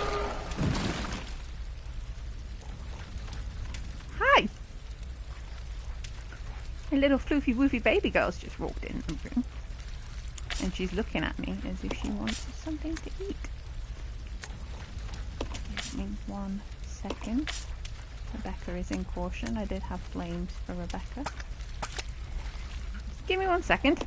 Hi! A little floofy woofy baby girl's just walked in the room. And she's looking at me as if she wants something to eat. Give me 1 second. Rebecca is in caution. I did have flames for Rebecca. Just give me 1 second.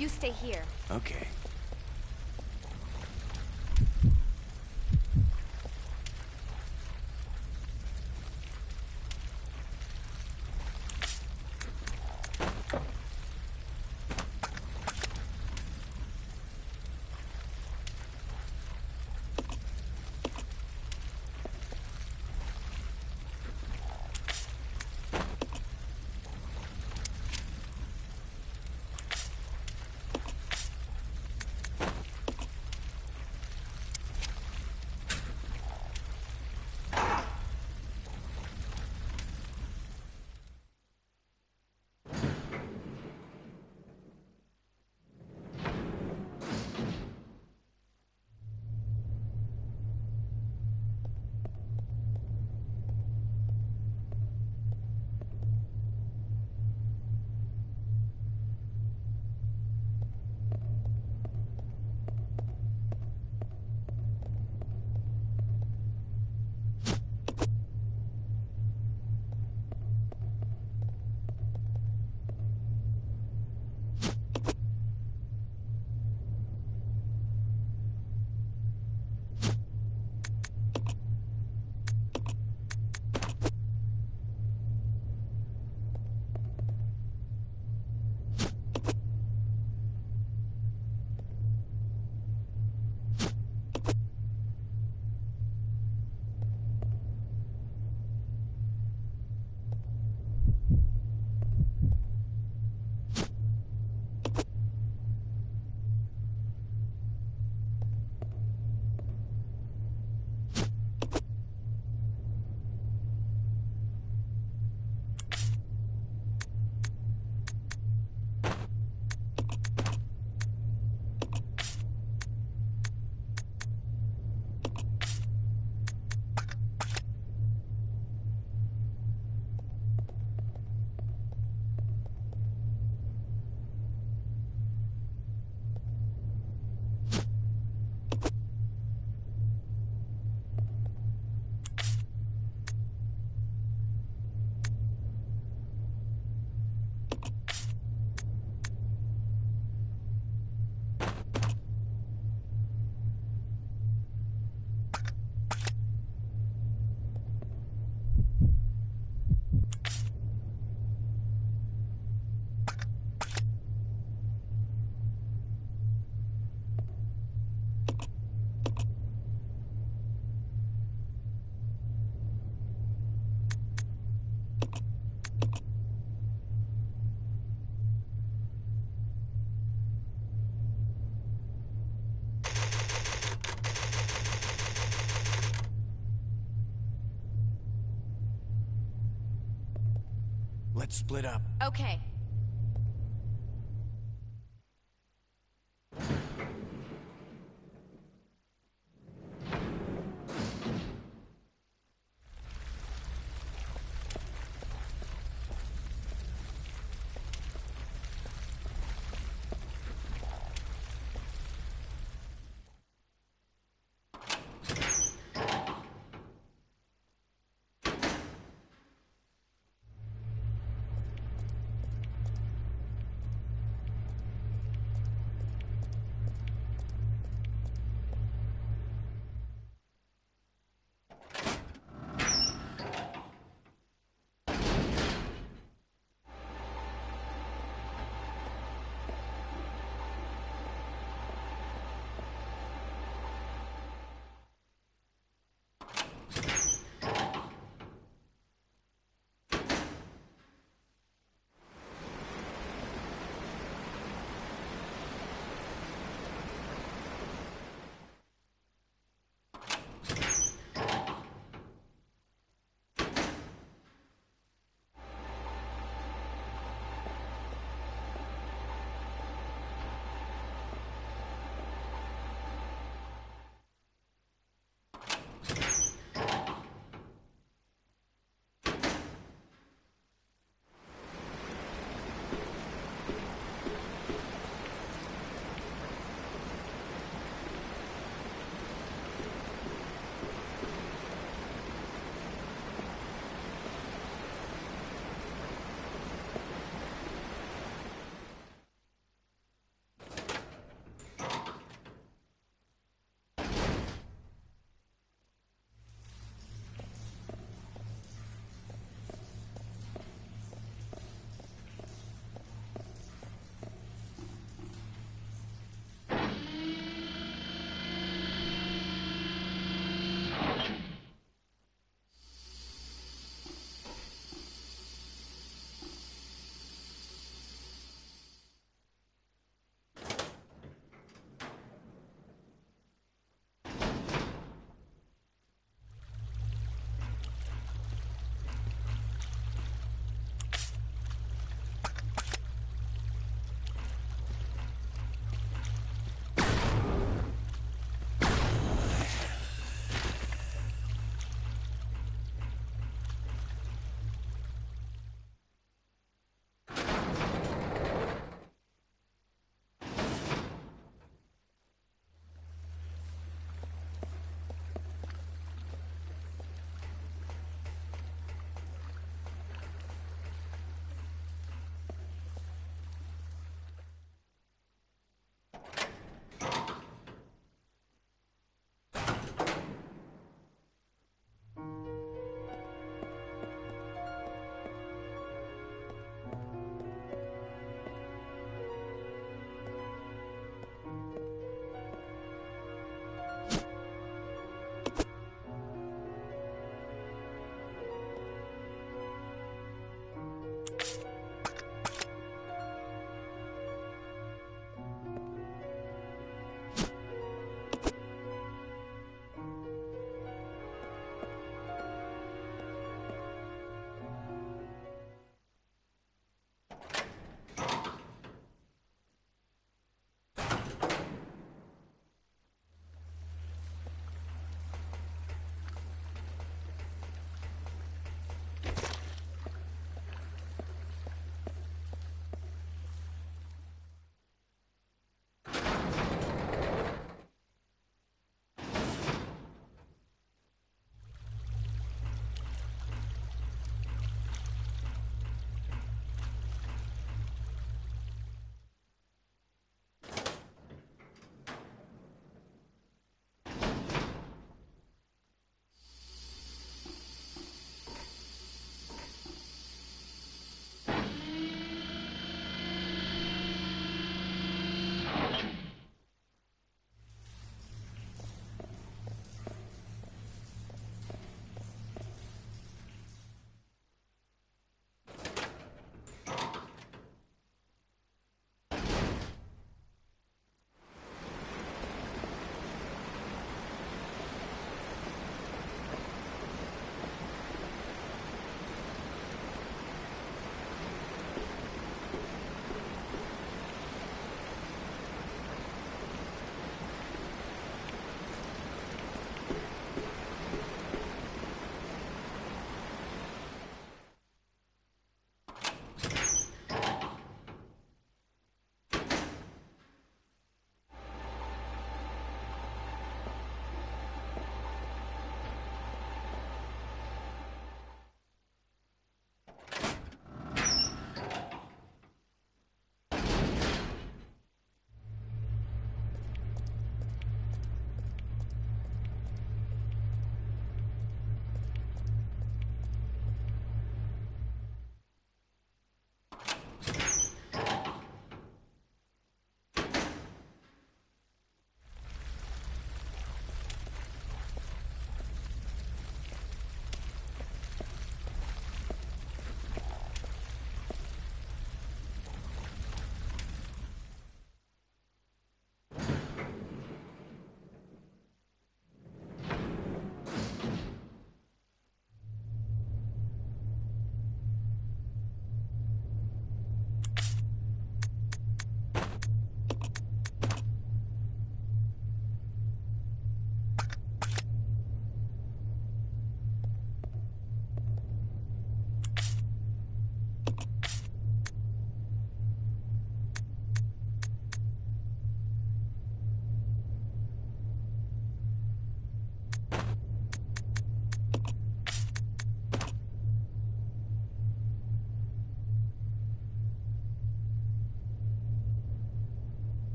You stay here. Okay. Let's split up. Okay.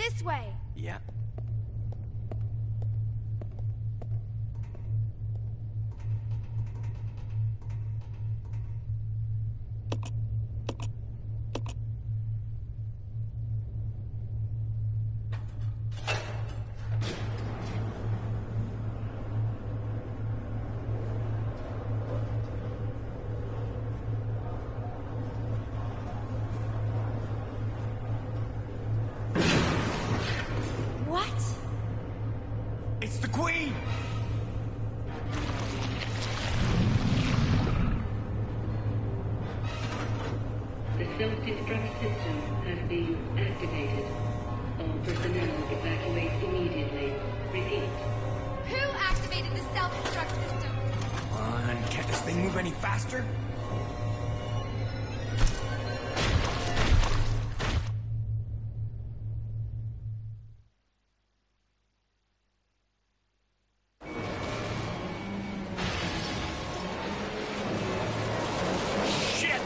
This way! Yeah. What? It's the Queen! The self-destruct system has been activated. All personnel evacuate immediately. Repeat. Who activated the self-destruct system? Can't this thing move any faster? Shit!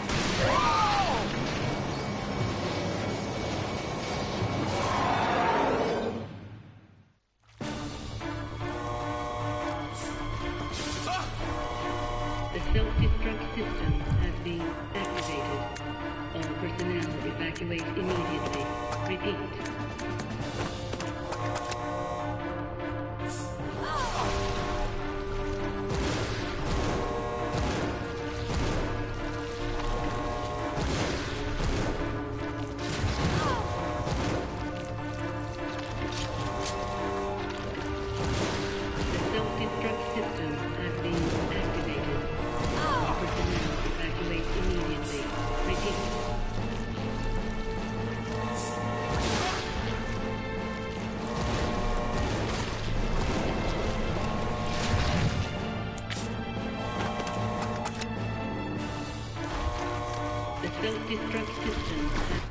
The self-destruct system has been activated. All personnel evacuate immediately. Repeat. The self-destruct system has been activated. All personnel evacuate immediately. Repeat. The self-destruct system has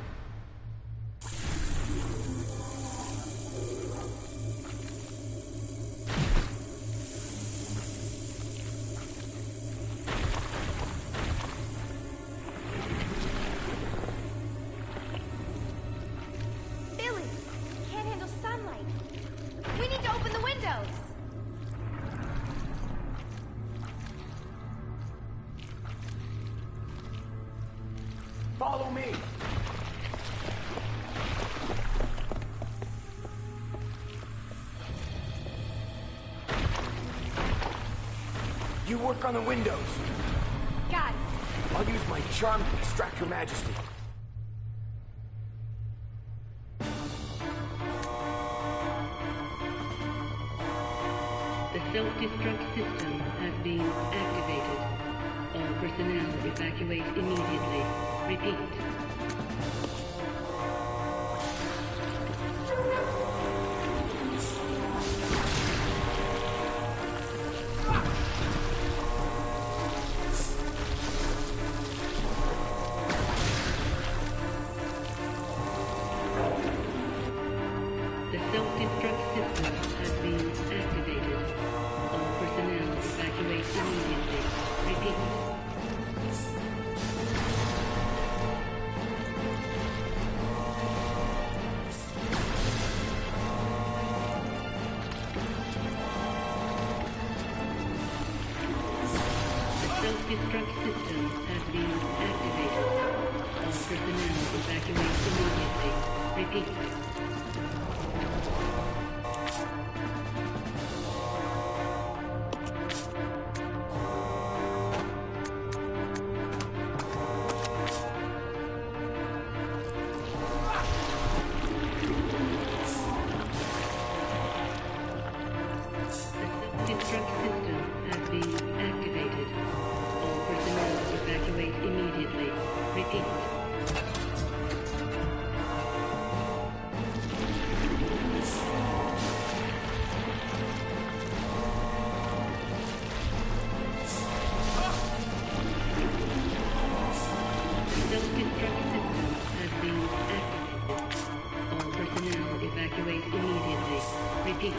Billy! Can't handle sunlight. We need to open the windows! Follow me! You work on the windows. Got it. I'll use my charm to distract Her Majesty. The self-destruct system has been activated. All personnel evacuate immediately. Repeat. The self-destruct system has been activated. All personnel evacuate immediately. Repeat. The self-destruct system has been activated. All personnel evacuate immediately. Repeat. The self-destruct system has been activated. All personnel evacuate immediately. Repeat. The self-destruct system has been activated. All personnel evacuate immediately. Repeat.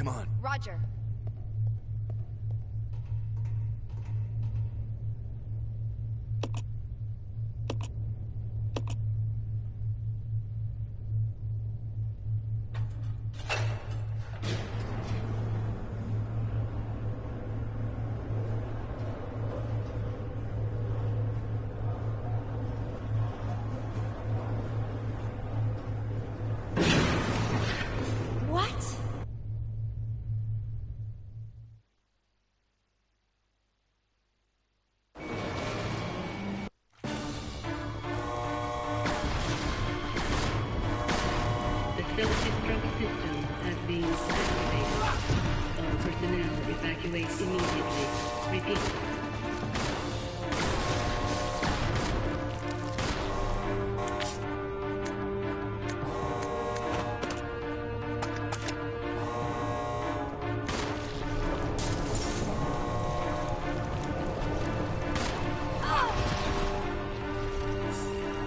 Come on. Roger. What? The self-destruct system has been activated. All personnel evacuate immediately. Repeat.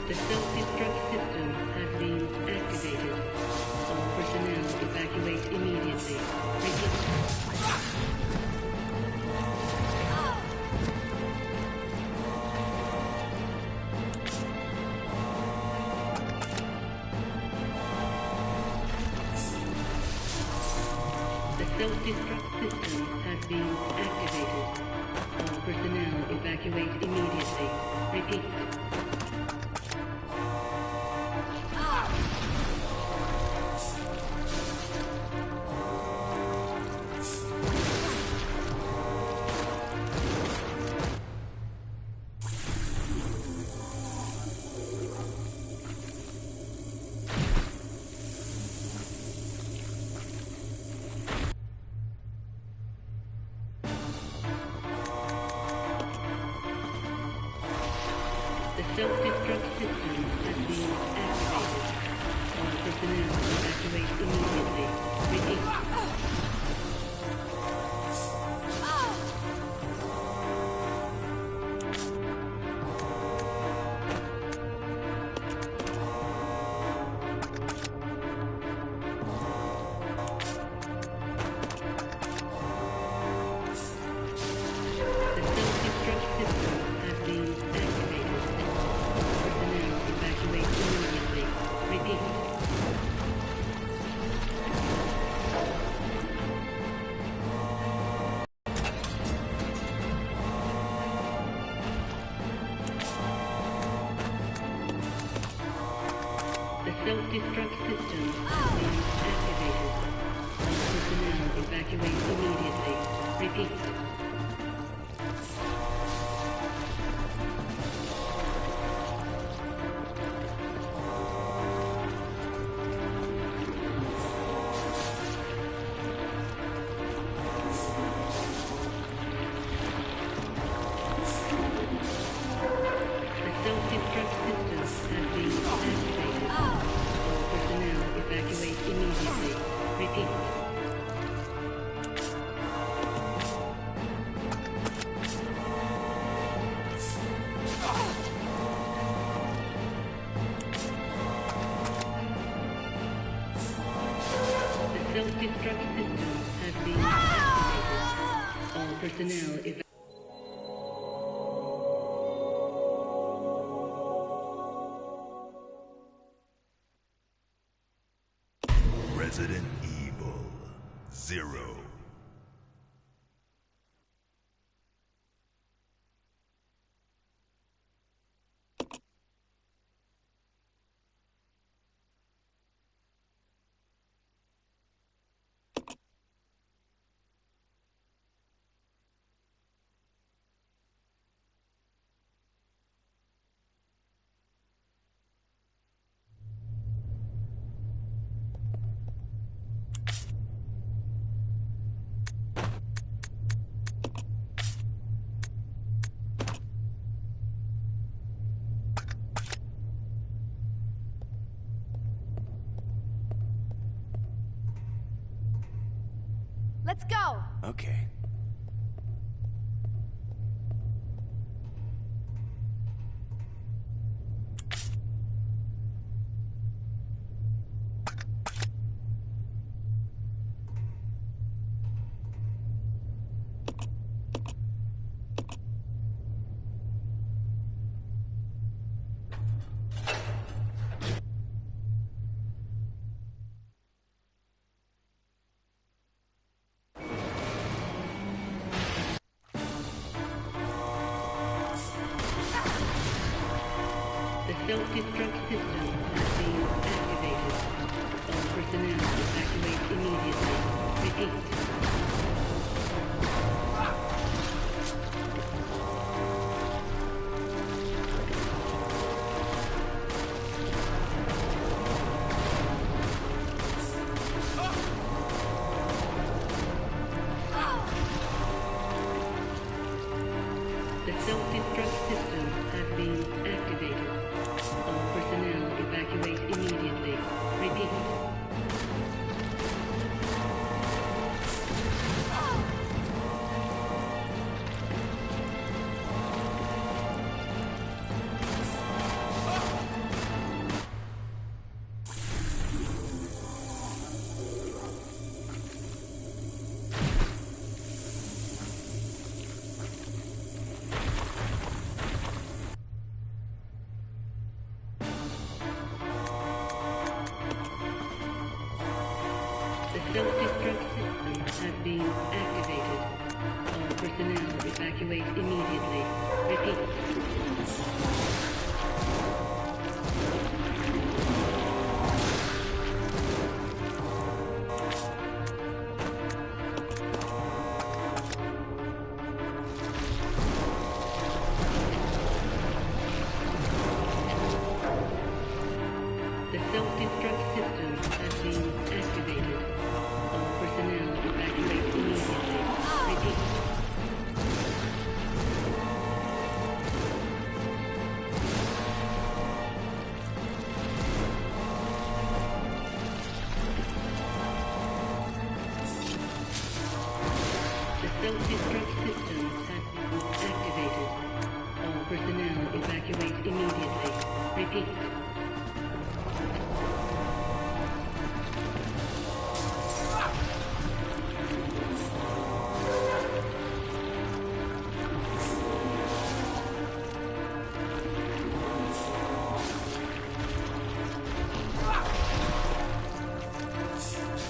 The self-destruct system has been activated. All personnel evacuate immediately. Repeat. The self-destruct system has been activated. All personnel evacuate immediately. Repeat. The self-destruct system has been activated. All personnel evacuate immediately. Repeat. The self-destruct system has been activated. All personnel evacuate immediately. Repeat. The self-destruct system has been activated. All personnel evacuate immediately. Repeat. The self-destruct system has been activated. All personnel evacuate immediately. Repeat. The self-destruct system has been activated. All personnel evacuate. Resident Evil 0. Let's go! Okay. self-destruct system has been activated. All personnel evacuate immediately. Repeat. The self-destruct system has been activated. All personnel evacuate immediately. Repeat. The self-destruct system has been activated. All personnel evacuate immediately. Repeat. The self-destruct system has been activated. All personnel evacuate immediately. Repeat.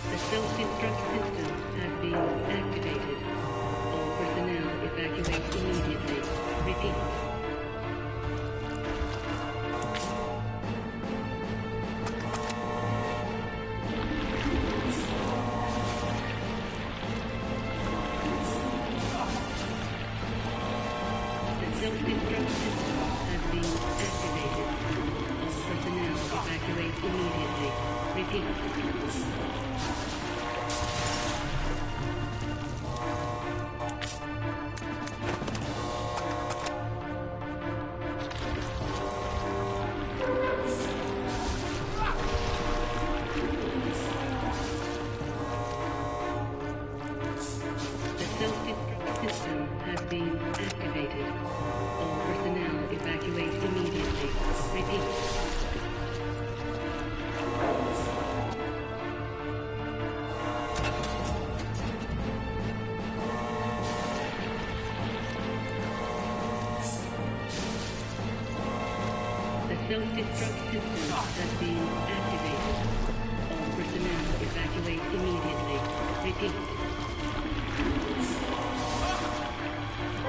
The self-destruct system has been activated. All personnel evacuate immediately. Repeat. The self-destruct system has been activated. All personnel evacuate immediately. Repeat. The self-destruct system has been activated. All personnel evacuate immediately. Repeat. The self-destruct system has been activated. All personnel evacuate immediately. Repeat. The self-destruct system has been activated. All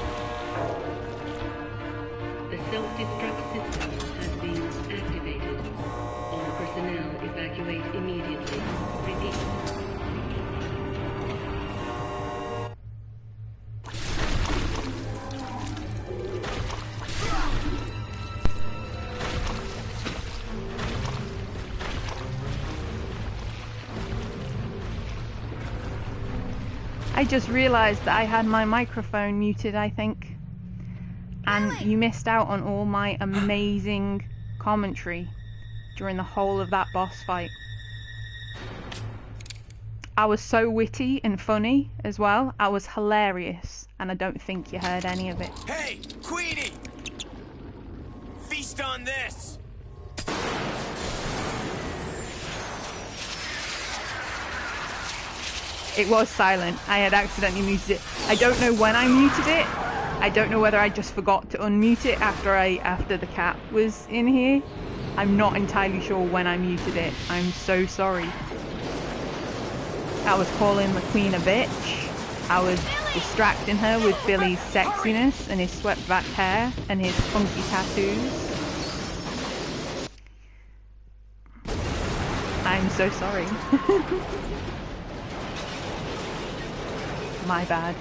personnel evacuate immediately. Repeat. The self-destruct system has been activated. All personnel evacuate immediately. Repeat. I just realised that I had my microphone muted, I think. And you missed out on all my amazing commentary during the whole of that boss fight. I was so witty and funny as well. I was hilarious, and I don't think you heard any of it. Hey, Queenie! Feast on this! It was silent. I had accidentally muted it. I don't know when I muted it. I don't know whether I just forgot to unmute it after the cat was in here. I'm not entirely sure when I muted it. I'm so sorry. I was calling the Queen a bitch. I was distracting her with Billy's sexiness and his swept back hair and his funky tattoos. I'm so sorry. My bad.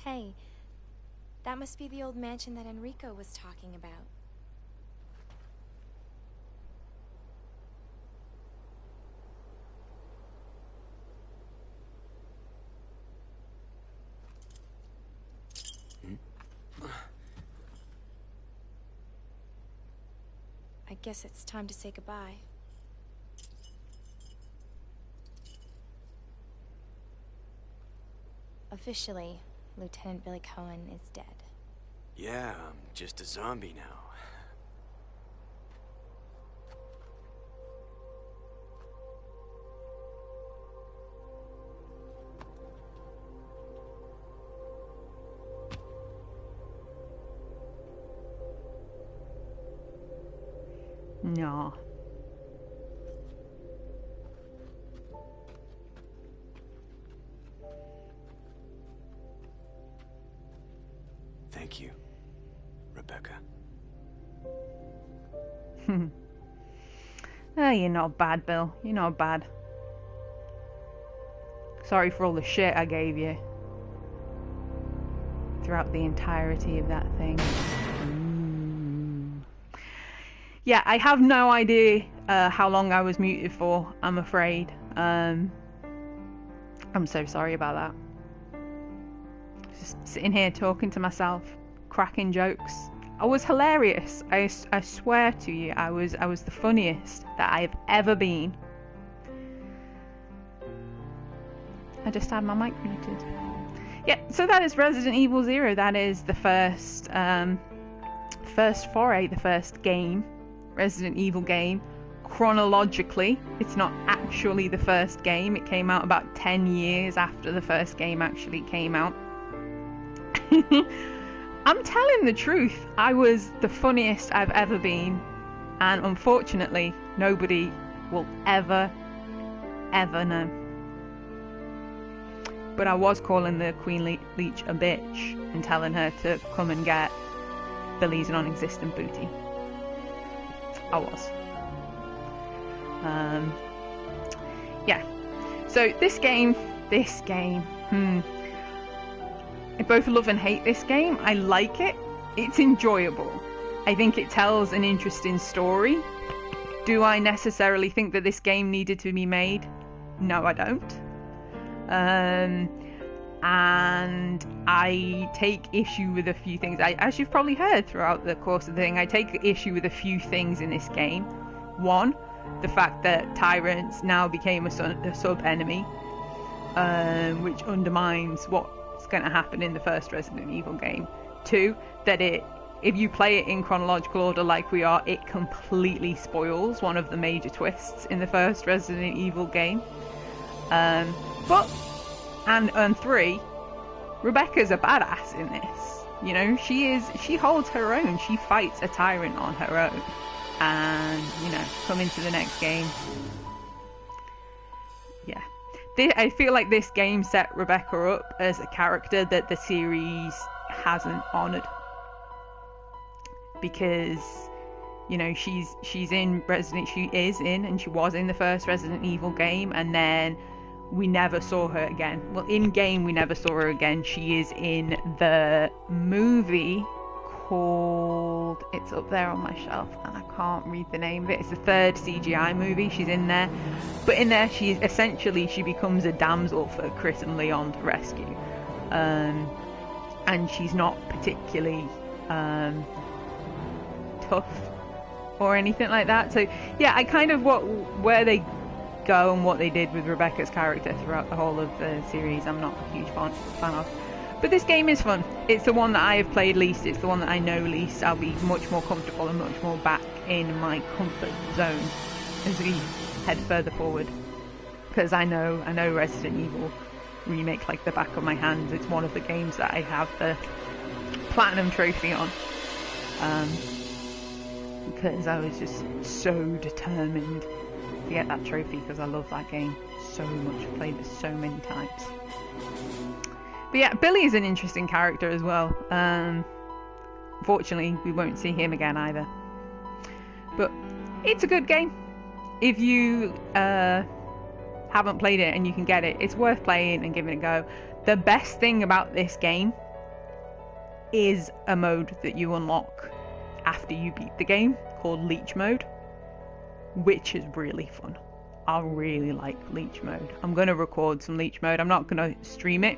Hey, that must be the old mansion that Enrico was talking about. I guess it's time to say goodbye. Officially, Lieutenant Billy Cohen is dead. Yeah, I'm just a zombie now. No. Thank you, Rebecca. Oh, you're not bad, Bill. You're not bad. Sorry for all the shit I gave you throughout the entirety of that thing. Yeah, I have no idea how long I was muted for, I'm afraid. I'm so sorry about that. Just sitting here talking to myself, cracking jokes. I was hilarious. I swear to you, I was the funniest that I've ever been. I just had my mic muted. Yeah, so that is Resident Evil 0. That is the first foray, the first game, Resident Evil game. Chronologically, it's not actually the first game. It came out about 10 years after the first game actually came out. I'm telling the truth. I was the funniest I've ever been, and unfortunately, nobody will ever know. But I was calling the Queen Leech a bitch and telling her to come and get Billy's non-existent booty. I was. Yeah. So this game, I both love and hate this game. I like it. It's enjoyable. I think it tells an interesting story. Do I necessarily think that this game needed to be made? No, I don't. And I take issue with a few things. As you've probably heard throughout the course of the thing, I take issue with a few things in this game. One, the fact that tyrants now became a sub-enemy, which undermines what's going to happen in the first Resident Evil game. Two, that if you play it in chronological order like we are, it completely spoils one of the major twists in the first Resident Evil game. And three, Rebecca's a badass in this. You know, she holds her own. She fights a tyrant on her own. And, you know, come into the next game. Yeah. I feel like this game set Rebecca up as a character that the series hasn't honoured. Because, you know, she is in and she was in the first Resident Evil game, and then we never saw her again. Well, in game we never saw her again. She is in the movie called, it's up there on my shelf and I can't read the name of it. It's the third CGI movie. She's in there, but in there she becomes a damsel for Chris and Leon to rescue, and she's not particularly tough or anything like that. So yeah, I kind of where they go and what they did with Rebecca's character throughout the whole of the series, I'm not a huge fan of. But this game is fun. It's the one that I have played least. It's the one that I know least. I'll be much more comfortable and much more back in my comfort zone as we head further forward. Because I know Resident Evil Remake like the back of my hand. It's one of the games that I have the Platinum trophy on. Because I was just so determined to get that trophy because I love that game so much. I've played it so many times. But yeah, Billy is an interesting character as well. Unfortunately, we won't see him again either. But it's a good game. If you haven't played it and you can get it, it's worth playing and giving it a go. The best thing about this game is a mode that you unlock after you beat the game called leech mode, which is really fun. I really like leech mode. I'm going to record some leech mode. I'm not going to stream it,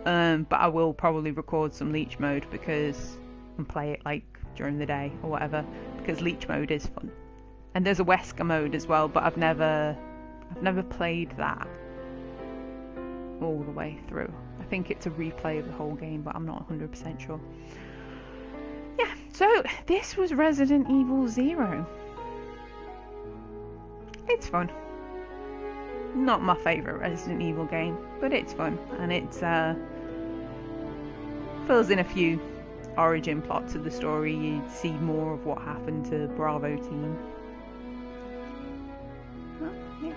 but I will probably record some leech mode and play it like during the day or whatever, because leech mode is fun. And there's a Wesker mode as well, but I've never played that all the way through. I think it's a replay of the whole game, but I'm not 100% sure. Yeah, so this was Resident Evil 0. It's fun. Not my favourite Resident Evil game, but it's fun, and it's fills in a few origin plots of the story. You see more of what happened to Bravo team. Well, yeah.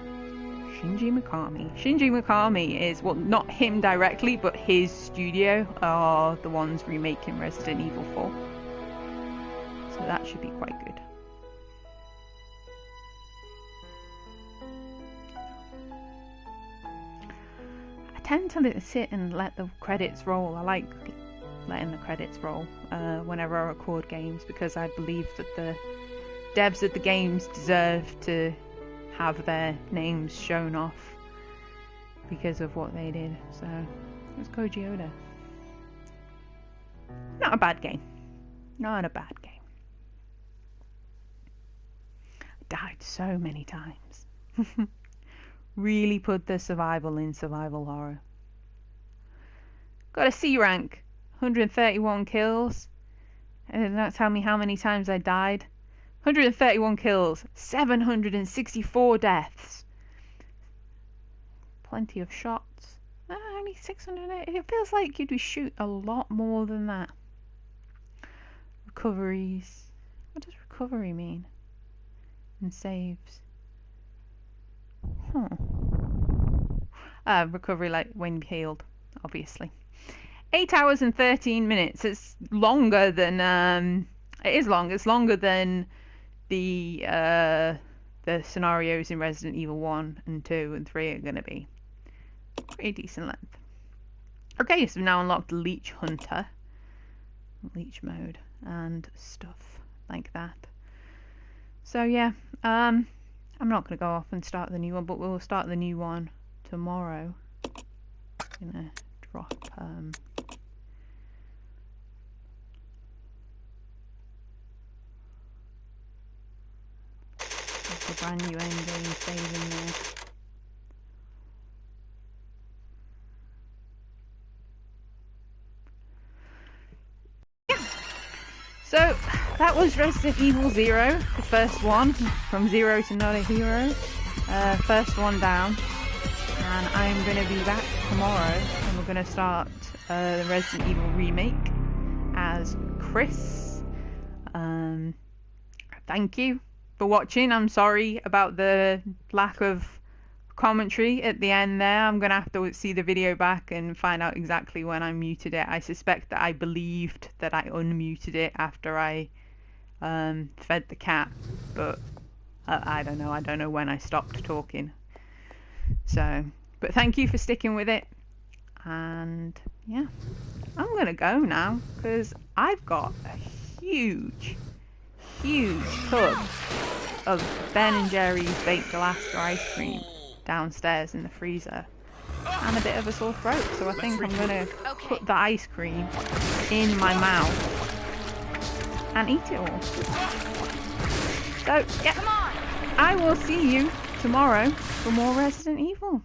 Shinji Mikami. Shinji Mikami is, well, not him directly, but his studio are the ones remaking Resident Evil 4. So that should be quite good. I tend to sit and let the credits roll. I like letting the credits roll whenever I record games, because I believe that the devs of the games deserve to have their names shown off because of what they did. So it was Koji Oda. Not a bad game. Not a bad game. I died so many times. Really put the survival in survival horror. Got a C rank. 131 kills. And it did not tell me how many times I died. 131 kills, 764 deaths. Plenty of shots. Only 600. It feels like you'd shoot a lot more than that. Recoveries. What does recovery mean? And saves. Recovery, like when healed, obviously. 8 hours and 13 minutes. It's longer than it is long. It's longer than the scenarios in Resident Evil 1 and 2 and 3 are going to be. Pretty decent length. Okay, so we've now unlocked Leech Hunter. Leech mode and stuff like that. So yeah, I'm not going to go off and start the new one, but we'll start the new one tomorrow. I'm going to drop a brand new endgame save in there. Yeah. So that was Resident Evil 0, the first one, from zero to not a hero. First one down. And I'm going to be back tomorrow, and we're going to start the Resident Evil remake as Chris. Thank you for watching. I'm sorry about the lack of commentary at the end there. I'm going to have to see the video back and find out exactly when I muted it. I suspect that I believed that I unmuted it after I fed the cat, but I don't know. I don't know when I stopped talking. So, but thank you for sticking with it. And yeah, I'm going to go now because I've got a huge tub of Ben & Jerry's Baked Alaska ice cream downstairs in the freezer and a bit of a sore throat, so I think I'm going to put the ice cream in my mouth and eat it all. So yeah, I will see you tomorrow. tomorrow for more Resident Evil.